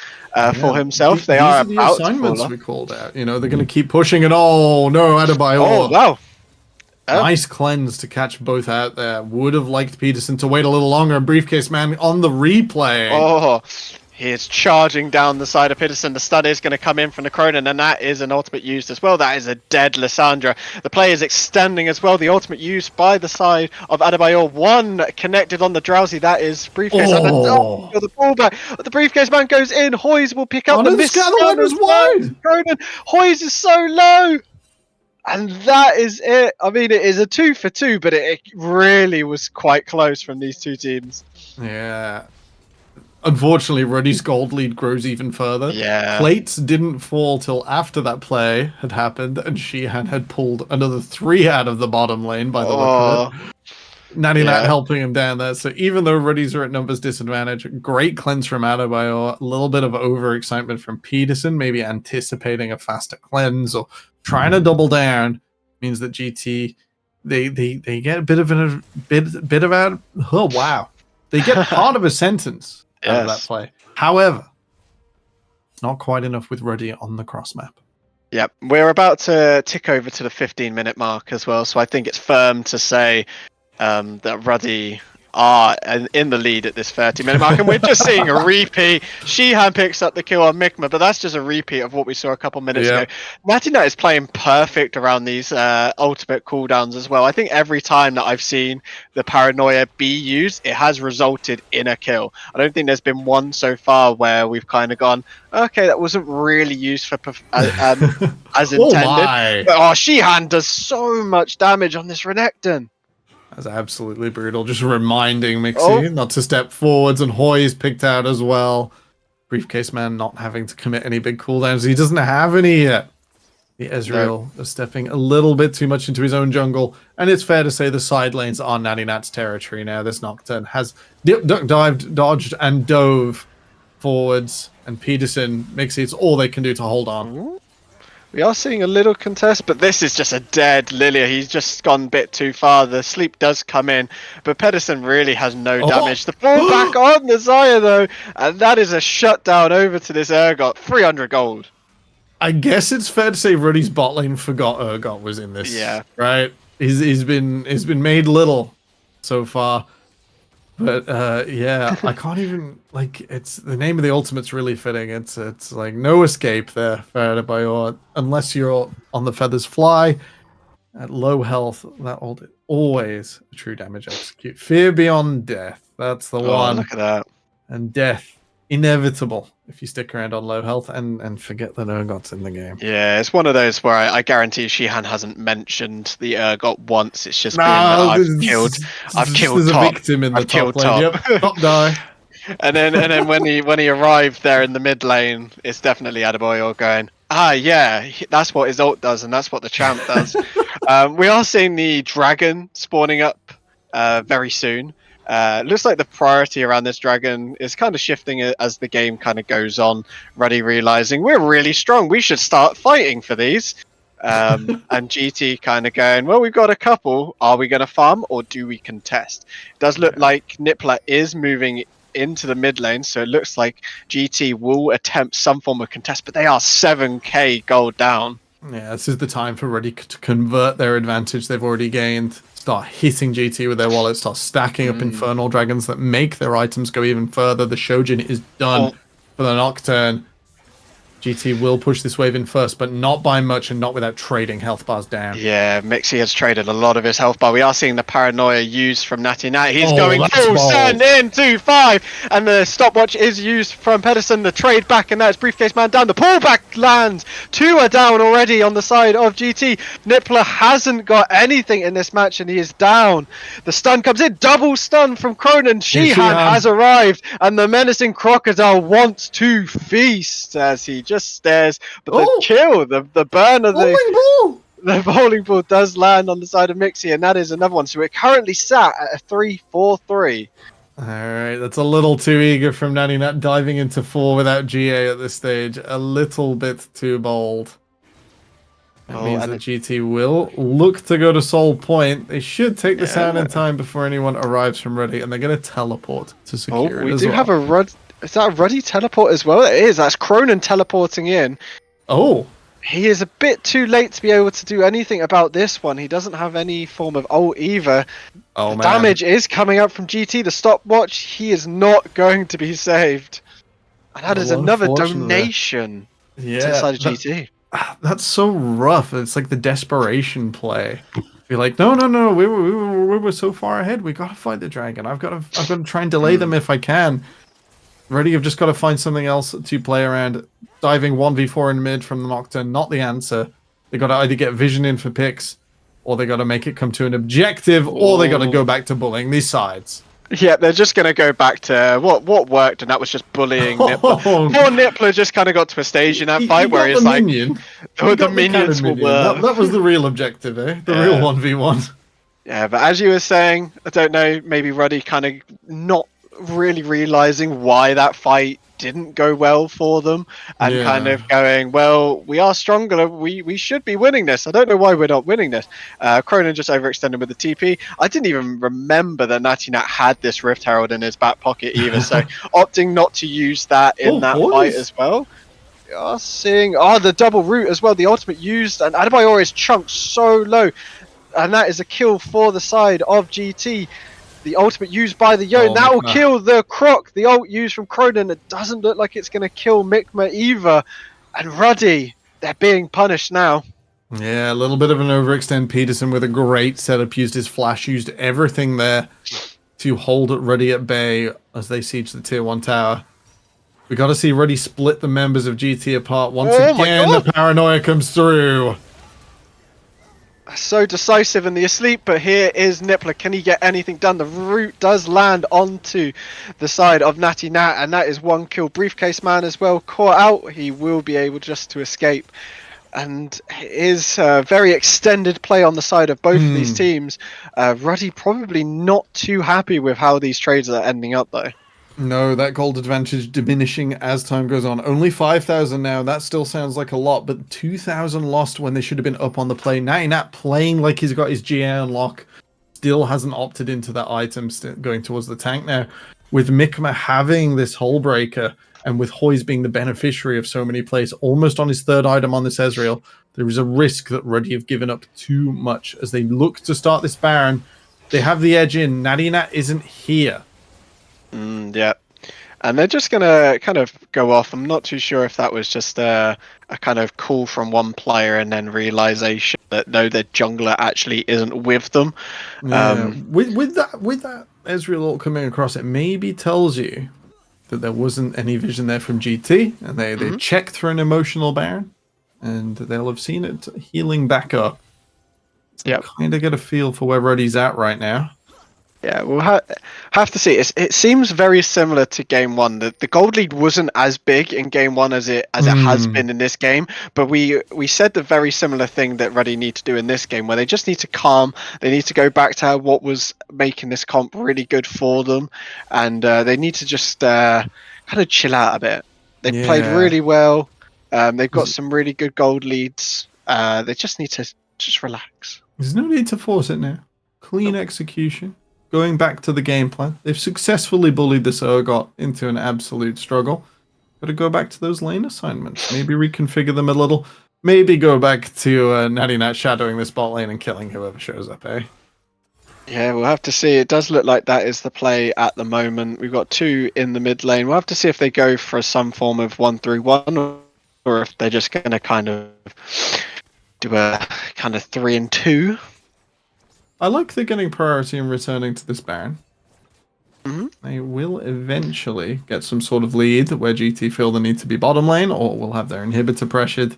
for himself. They These are are the about assignments to we called out. You know, they're going to keep pushing it. Oh no, Adebayor. Oh wow! Nice cleanse to catch both out there. Would have liked Peterson to wait a little longer. And Briefcase Man on the replay. Oh, he is charging down the side of Peterson. The stun is going to come in from the Cronin, and that is an ultimate used as well. That is a dead Lissandra. The play is extending as well. The ultimate used by the side of Adebayor. One connected on the Drowsy. That is Briefcase. Oh. The pullback. The Briefcase Man goes in. Hoyes will pick up the miss. The one was wide. Cronin. Hoyes is so low. And that is it. I mean, it is a 2 for 2, but it really was quite close from these two teams. Yeah. Unfortunately, Ruddy's gold lead grows even further. Yeah. Plates didn't fall till after that play had happened, and Shihan had pulled another 3 out of the bottom lane by the look of it. Natty Nat helping him down there. So even though Ruddy's are at numbers disadvantage, great cleanse from Adebayor, a little bit of overexcitement from Peterson, maybe anticipating a faster cleanse or trying to double down, means that GT they get a bit of they get part of a sentence out of that play. However, it's not quite enough with Ruddy on the cross map. Yep, we're about to tick over to the 15-minute mark as well, so I think it's firm to say that Ruddy are in the lead at this 30-minute mark, and we're just seeing a repeat. Shihan picks up the kill on Migma, but that's just a repeat of what we saw a couple minutes ago. Natty Nat is playing perfect around these ultimate cooldowns as well. I think every time that I've seen the Paranoia be used, it has resulted in a kill. I don't think there's been one so far where we've kind of gone, okay, that wasn't really used for as intended. But Shihan does so much damage on this Renekton. That's absolutely brutal. Just reminding Mixie not to step forwards, and Hoy is picked out as well. Briefcase Man not having to commit any big cooldowns. He doesn't have any yet. The Ezreal is stepping a little bit too much into his own jungle, and it's fair to say the side lanes are Natty Nat's territory now. This Nocturne has dived, dodged, and dove forwards, and Peterson, Mixie, it's all they can do to hold on. We are seeing a little contest, but this is just a dead Lilia. He's just gone a bit too far. The sleep does come in, but Pedersen really has no damage. The fall back on the Xayah, though, and that is a shutdown over to this Urgot. 300 gold. I guess it's fair to say Ruddy's bot lane forgot Urgot was in this. Yeah. Right? He's been made little so far. But yeah, I can't even, like, it's the name of the ultimate's really fitting. It's like no escape there for Adebayor unless you're on the Feathers Fly at low health. That always a true damage execute. Fear beyond death. That's the one. Look at that. And death inevitable if you stick around on low health and forget that Urgot's in the game. Yeah, it's one of those where I guarantee Shihan hasn't mentioned the Urgot once. It's just been I've killed there's top. A victim in the I've top lane. Top. Yep, top die. and then when he arrived there in the mid lane, it's definitely Adebayor going, yeah, that's what his ult does, and that's what the champ does. We are seeing the dragon spawning up very soon. Looks like the priority around this dragon is kind of shifting as the game kind of goes on. Ruddy realizing we're really strong, we should start fighting for these. And GT kind of going, well, we've got a couple. Are we going to farm or do we contest? It does look like Nippler is moving into the mid lane, so it looks like GT will attempt some form of contest, but they are 7k gold down. Yeah, this is the time for Ruddy to convert their advantage they've already gained. Start hitting GT with their wallet, start stacking up Infernal Dragons that make their items go even further. The Shojin is done for the Nocturne. GT will push this wave in first, but not by much and not without trading health bars down. Yeah, Mixie has traded a lot of his health bar. We are seeing the Paranoia used from Natty Nat. He's going full send in 2-5, and the stopwatch is used from Pedersen. The trade back, and that's Briefcase Man down. The pullback lands. 2 are down already on the side of GT. Nippler hasn't got anything in this match, and he is down. The stun comes in. Double stun from Cronin. Shihan has arrived, and the menacing Crocodile wants to feast as he just stares. But the kill, the burn of the bowling ball does land on the side of Mixie, and that is another one. So we're currently sat at a 3-4-3. All right, that's a little too eager from Natty Nat diving into 4 without GA at this stage. A little bit too bold. That means that GT will look to go to Soul Point. They should take this out in time before anyone arrives from Ruddy, and they're going to teleport to secure it. We do have a Rud. Is that a Ruddy teleport as well? It is. That's Cronin teleporting in. Oh. He is a bit too late to be able to do anything about this one. He doesn't have any form of ult either. Oh, the damage is coming up from GT. The stopwatch, he is not going to be saved. And that is another donation to the side of GT. That's so rough. It's like the desperation play. Be like, no, we were so far ahead. We gotta fight the dragon. I've got to try and delay them if I can. Ready, you've just got to find something else to play around. Diving 1v4 in mid from the Nocturne, not the answer. They got to either get vision in for picks, or they got to make it come to an objective, or they got to go back to bullying these sides. Yeah, they're just going to go back to what worked, and that was just bullying Nippler. Poor Nippler just kind of got to a stage in that fight where he's like, the minions will work. That was the real objective, eh? The real 1v1. Yeah, but as you were saying, I don't know, maybe Ruddy kind of not really realizing why that fight didn't go well for them, and kind of going, well, we are stronger, we should be winning this. I don't know why we're not winning this. Cronin just overextended with the TP. I didn't even remember that Natty Nat had this Rift Herald in his back pocket either, so opting not to use that in that fight as well. Seeing the double root as well, the ultimate used, and Adebayor is chunked so low, and that is a kill for the side of GT. The ultimate used by the Yone, that will kill the Croc. The ult used from Cronin, it doesn't look like it's going to kill Mikma either. And Ruddy, they're being punished now. Yeah, a little bit of an overextend. Peterson with a great setup, used his flash, used everything there to hold Ruddy at bay as they siege the tier 1 tower. We got to see Ruddy split the members of GT apart once again. The paranoia comes through. So decisive in the asleep, but here is Nippler. Can he get anything done? The root does land onto the side of Natty Nat, and that is 1 kill. Briefcase Man as well caught out. He will be able just to escape. And it is a very extended play on the side of both of these teams. Ruddy probably not too happy with how these trades are ending up, though. No, that gold advantage diminishing as time goes on. Only 5,000 now. That still sounds like a lot, but 2,000 lost when they should have been up on the play. Natty Nat playing like he's got his GA unlock. Still hasn't opted into that item, going towards the tank now. With Mikma having this hull breaker, and with Hoyes being the beneficiary of so many plays, almost on his 3rd item on this Ezreal, there is a risk that Ruddy have given up too much as they look to start this Baron. They have the edge in. Natty Nat isn't here. Yeah, and they're just gonna kind of go off. I'm not too sure if that was just a kind of call from one player and then realization that no, their jungler actually isn't with them. Yeah. With that Ezreal ult coming across, it maybe tells you that there wasn't any vision there from GT, and they checked for an emotional Baron, and they'll have seen it healing back up. So kind of get a feel for where Ruddy's at right now. Yeah, we'll have to see. It seems very similar to game 1. The gold lead wasn't as big in game 1 as it has been in this game, but we said the very similar thing that Ruddy need to do in this game, where they just need to calm. They need to go back to what was making this comp really good for them, and they need to just kind of chill out a bit. They played really well. They've got some really good gold leads. They just need to just relax. There's no need to force it now. Clean execution. Going back to the game plan. They've successfully bullied this Urgot into an absolute struggle. Got to go back to those lane assignments. Maybe reconfigure them a little. Maybe go back to Natty Nat shadowing this bot lane and killing whoever shows up, eh? Yeah, we'll have to see. It does look like that is the play at the moment. We've got 2 in the mid lane. We'll have to see if they go for some form of 1-3-1 or if they're just going to kind of do a kind of 3-2. I like they're getting priority and returning to this Baron. They will eventually get some sort of lead where GT feel the need to be bottom lane, or will have their inhibitor pressured.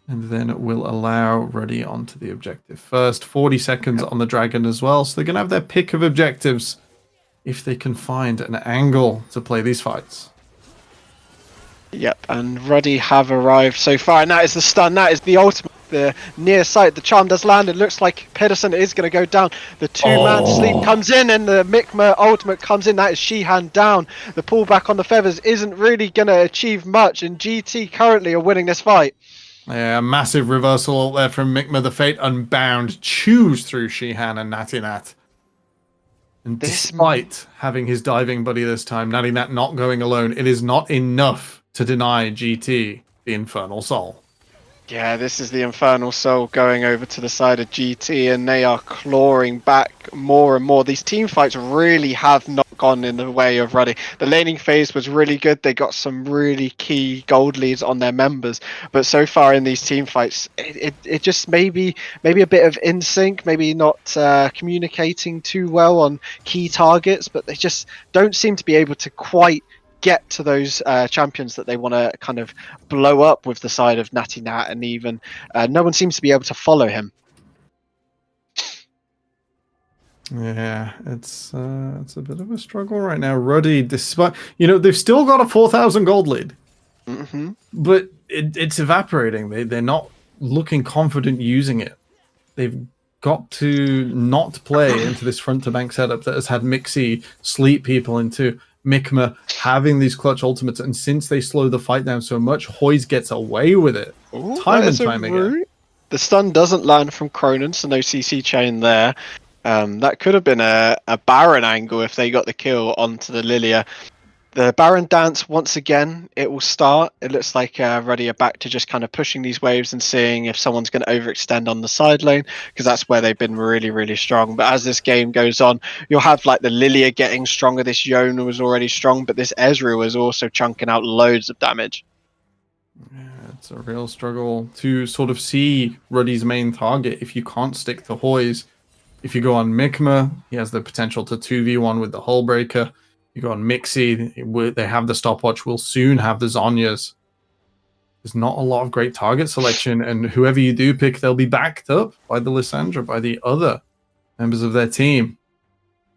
And then it will allow Ruddy onto the objective first. 40 seconds on the Dragon as well, so they're going to have their pick of objectives if they can find an angle to play these fights. Yep, and Ruddy have arrived so far, and that is the stun, that is the ultimate, the near sight, the charm does land, it looks like Pedersen is going to go down, the two-man sleep comes in, and the Mikma ultimate comes in, that is Shihan down, the pullback on the feathers isn't really going to achieve much, and GT currently are winning this fight. Yeah, massive reversal there from Mikma, the Fate Unbound chews through Shihan and Natinat. And despite having his diving buddy this time, Natinat not going alone, it is not enough to deny GT the Infernal Soul. Yeah, this is the Infernal Soul going over to the side of GT, and they are clawing back more and more. These team fights really have not gone in the way of Ruddy. The laning phase was really good. They got some really key gold leads on their members, but so far in these team fights, it just maybe a bit of in sync, maybe not communicating too well on key targets, but they just don't seem to be able to quite get to those champions that they want to kind of blow up with the side of Natty Nat, and even no one seems to be able to follow him. Yeah, it's a bit of a struggle right now. Ruddy, despite they've still got a 4,000 gold lead, but it's evaporating. They're not looking confident using it. They've got to not play into this front to bank setup that has had Mixie sleep people into Mikma having these clutch ultimates, and since they slow the fight down so much, Hoyes gets away with it time and time again. The stun doesn't land from Cronin, so no CC chain there. That could have been a Baron angle if they got the kill onto the Lilia. The Baron dance, once again, it will start. It looks like Ruddy are back to just kind of pushing these waves and seeing if someone's going to overextend on the side lane, because that's where they've been really, really strong. But as this game goes on, you'll have like the Lilia getting stronger. This Yona was already strong, but this Ezreal was also chunking out loads of damage. Yeah, it's a real struggle to sort of see Ruddy's main target if you can't stick to Hoyes. If you go on Mikma, he has the potential to 2v1 with the Hullbreaker. You go on Mixie, they have the stopwatch, we'll soon have the Zonyas. There's not a lot of great target selection, and whoever you do pick, they'll be backed up by the Lissandra, by the other members of their team.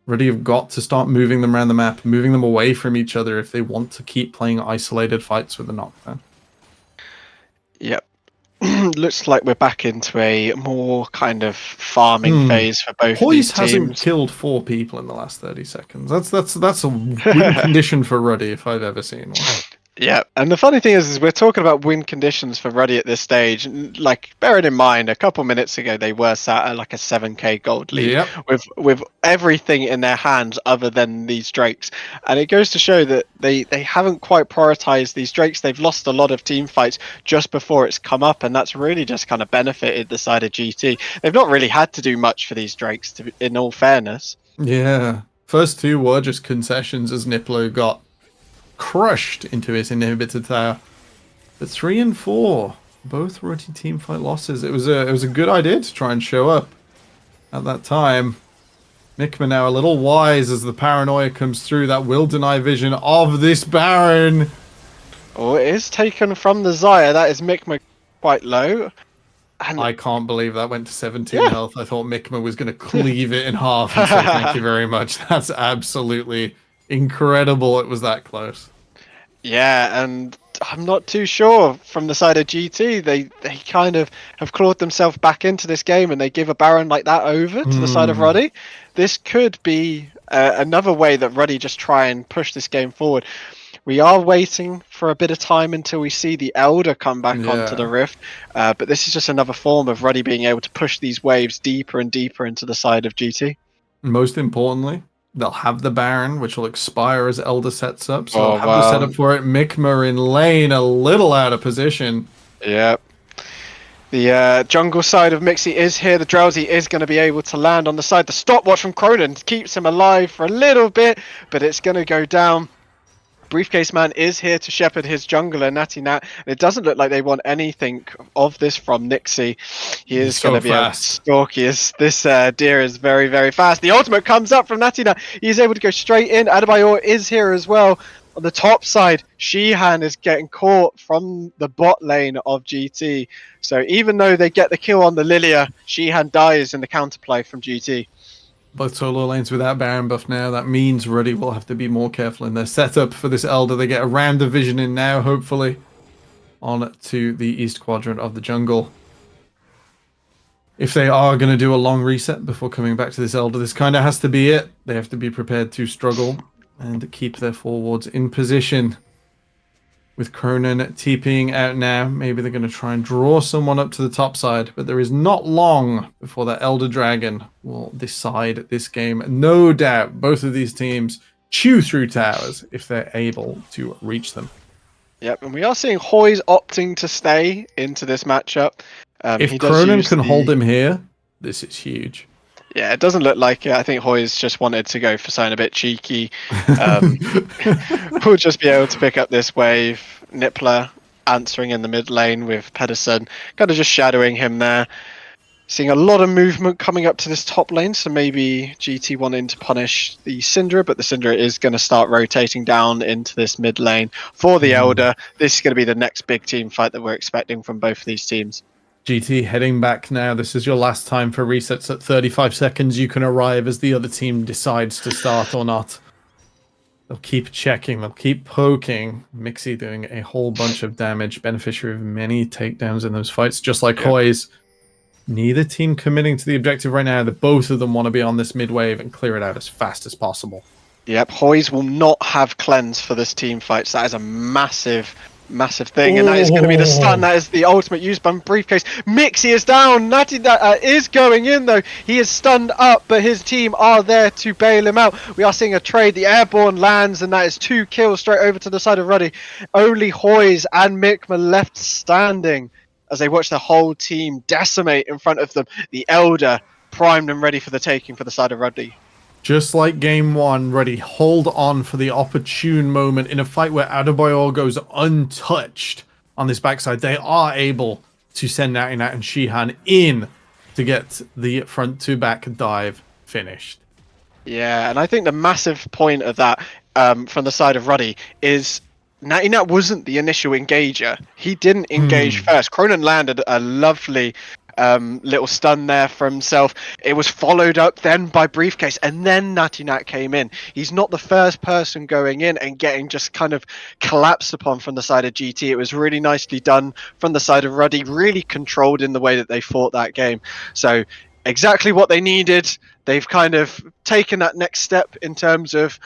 Ruddy have got to start moving them around the map, moving them away from each other if they want to keep playing isolated fights with the Nocturne. Yep. Looks like we're back into a more kind of farming phase for both these teams. Hasn't killed 4 people in the last 30 seconds. That's a win condition for Ruddy if I've ever seen one. Yeah, and the funny thing is we're talking about win conditions for Ruddy at this stage. Like, bearing in mind, a couple minutes ago they were sat at like a 7k gold lead with everything in their hands other than these Drakes. And it goes to show that they haven't quite prioritized these Drakes. They've lost a lot of team fights just before it's come up, and that's really just kind of benefited the side of GT. They've not really had to do much for these Drakes, in all fairness. Yeah, first 2 were just concessions as Niplo got crushed into his inhibited tower. But 3 and 4, both Ruddy team fight losses. It was a good idea to try and show up at that time. Mikma now a little wise as the paranoia comes through. That will deny vision of this Baron. Oh, it is taken from the Xayah. That is Mikma quite low. And I can't believe that went to 17 health. I thought Mikma was going to cleave it in half and say thank you very much. That's absolutely incredible it was that close. Yeah, and I'm not too sure from the side of GT. They kind of have clawed themselves back into this game, and they give a Baron like that over to the side of Ruddy. This could be another way that Ruddy just try and push this game forward. We are waiting for a bit of time until we see the Elder come back onto the Rift, but this is just another form of Ruddy being able to push these waves deeper and deeper into the side of GT. Most importantly, they'll have the Baron, which will expire as Elder sets up. So they'll have the setup for it. Mikma in lane, a little out of position. Yep. The jungle side of Mixie is here. The Drowsy is going to be able to land on the side. The stopwatch from Cronin keeps him alive for a little bit, but it's going to go down. Briefcase Man is here to shepherd his jungler, Natty Nat. And it doesn't look like they want anything of this from Nixie. He is going to be able to stalk. This deer is very, very fast. The ultimate comes up from Natty Nat. He's able to go straight in. Adebayor is here as well. On the top side, Shihan is getting caught from the bot lane of GT. So even though they get the kill on the Lilia, Shihan dies in the counterplay from GT. both solo lanes without Baron buff now. That means Ruddy will have to be more careful in their setup for this Elder. They get a round of vision in now, hopefully, on to the east quadrant of the jungle. If they are going to do a long reset before coming back to this Elder, this kind of has to be it. They have to be prepared to struggle and keep their forwards in position. With Cronin TPing out now, maybe they're going to try and draw someone up to the top side, but there is not long before that Elder Dragon will decide this game. No doubt both of these teams chew through towers if they're able to reach them. Yep, and we are seeing Hoyes opting to stay into this matchup. If Cronin can hold him here, this is huge. Yeah, it doesn't look like it. I think Hoyes just wanted to go for something a bit cheeky. We'll just be able to pick up this wave. Nippler answering in the mid lane with Pedersen, kind of just shadowing him there. Seeing a lot of movement coming up to this top lane, so maybe GT wanting to punish the Syndra, but the Syndra is going to start rotating down into this mid lane for the Elder. This is going to be the next big team fight that we're expecting from both of these teams. GT heading back now. This is your last time for resets. At 35 seconds, you can arrive as the other team decides to start or not. They'll keep checking. They'll keep poking. Mixie doing a whole bunch of damage. Beneficiary of many takedowns in those fights, just like Hoyes. Neither team committing to the objective right now. That both of them want to be on this mid wave and clear it out as fast as possible. Yep, Hoyes will not have cleanse for this team fight. So that is a massive thing, and that is going to be the stun. That is the ultimate use by Briefcase. Mixie is down. Natty is going in though. He is stunned up, but his team are there to bail him out. We are seeing a trade. The airborne lands, and that is 2 kills straight over to the side of Ruddy. Only Hoyes and Mikma left standing as they watch the whole team decimate in front of them. The Elder primed and ready for the taking for the side of Ruddy. Just like game one, Ruddy hold on for the opportune moment in a fight where Adebayor goes untouched on this backside. They are able to send Natinat and Shihan in to get the front to back dive finished. Yeah, and I think the massive point of that from the side of Ruddy is Natinat wasn't the initial engager. He didn't engage first. Cronin landed a lovely little stun there for himself. It was followed up then by Briefcase, and then Natinat came in. He's not the first person going in and getting just kind of collapsed upon from the side of GT. It was really nicely done from the side of Ruddy, really controlled in the way that they fought that game. So exactly what they needed. They've kind of taken that next step in terms of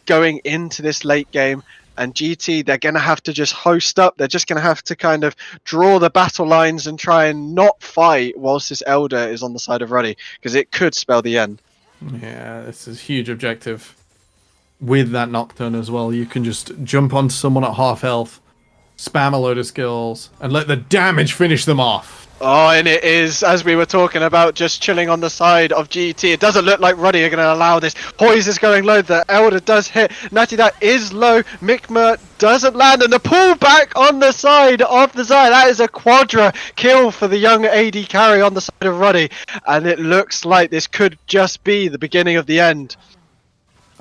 going into this late game. And GT, they're going to have to just host up. They're just going to have to kind of draw the battle lines and try and not fight whilst this Elder is on the side of Ruddy, because it could spell the end. Yeah, this is a huge objective. With that Nocturne as well, you can just jump onto someone at half health, spam a load of skills, and let the damage finish them off. Oh, and it is, as we were talking about, just chilling on the side of GT. It doesn't look like Ruddy are going to allow this. Hoyes is going low. The Elder does hit. Natty, that is low. Mikma doesn't land. And the pullback on the side of the Zai. That is a quadra kill for the young AD carry on the side of Ruddy. And it looks like this could just be the beginning of the end.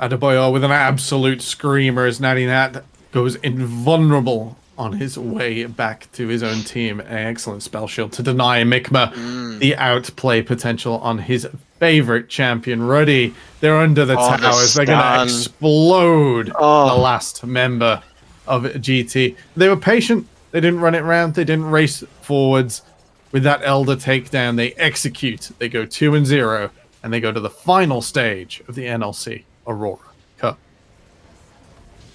Adebayor with an absolute screamer as Natty Nat goes invulnerable on his way back to his own team. An excellent spell shield to deny Mikma the outplay potential on his favorite champion, Ruddy. They're under the towers. They're going to explode the last member of GT. They were patient. They didn't run it around. They didn't race forwards. With that Elder takedown, they execute. They go 2-0, and they go to the final stage of the NLC Aurora Cup.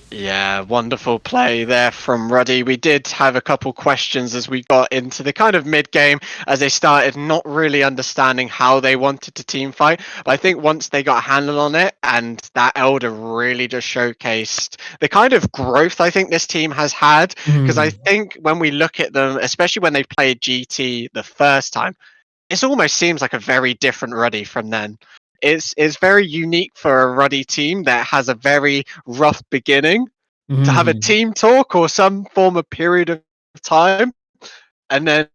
Yeah, wonderful play there from Ruddy. We did have a couple questions as we got into the kind of mid-game, as they started not really understanding how they wanted to team fight. But I think once they got a handle on it, and that Elder really just showcased the kind of growth I think this team has had. Because I think when we look at them, especially when they played GT the first time, it almost seems like a very different Ruddy from then. It's very unique for a Ruddy team that has a very rough beginning to have a team talk or some form of period of time, and then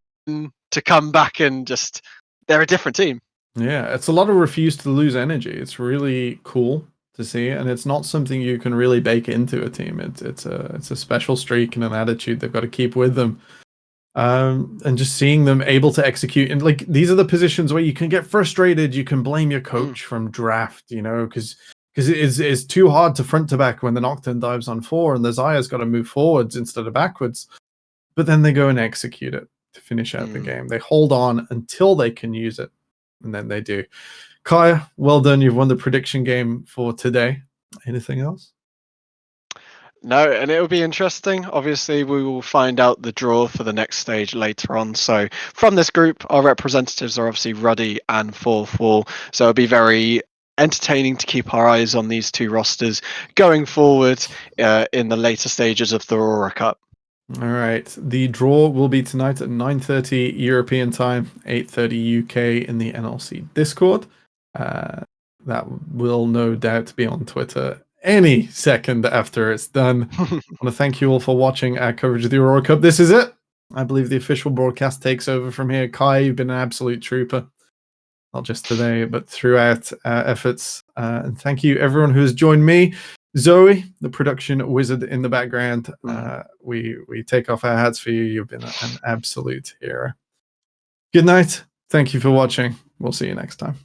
to come back and just, they're a different team. Yeah, it's a lot of refuse to lose energy. It's really cool to see, and it's not something you can really bake into a team. It's a special streak and an attitude they've got to keep with them. And just seeing them able to execute. And like, these are the positions where you can get frustrated. You can blame your coach from draft, you know, because it's too hard to front to back when the Nocturne dives on 4 and the Zaya's got to move forwards instead of backwards. But then they go and execute it to finish out the game. They hold on until they can use it, and then they do. Kaya, well done. You've won the prediction game for today. Anything else? No, and it'll be interesting. Obviously, we will find out the draw for the next stage later on. So from this group, our representatives are obviously Ruddy and Fourth Wall. So it'll be very entertaining to keep our eyes on these two rosters going forward in the later stages of the Aurora Cup. All right. The draw will be tonight at 9:30 European time, 8:30 UK in the NLC Discord. That will no doubt be on Twitter any second after it's done. I want to thank you all for watching our coverage of the Aurora Cup. This is it. I believe the official broadcast takes over from here. Kai, you've been an absolute trooper. Not just today, but throughout our efforts. And thank you, everyone who has joined me. Zoe, the production wizard in the background. We take off our hats for you. You've been an absolute hero. Good night. Thank you for watching. We'll see you next time.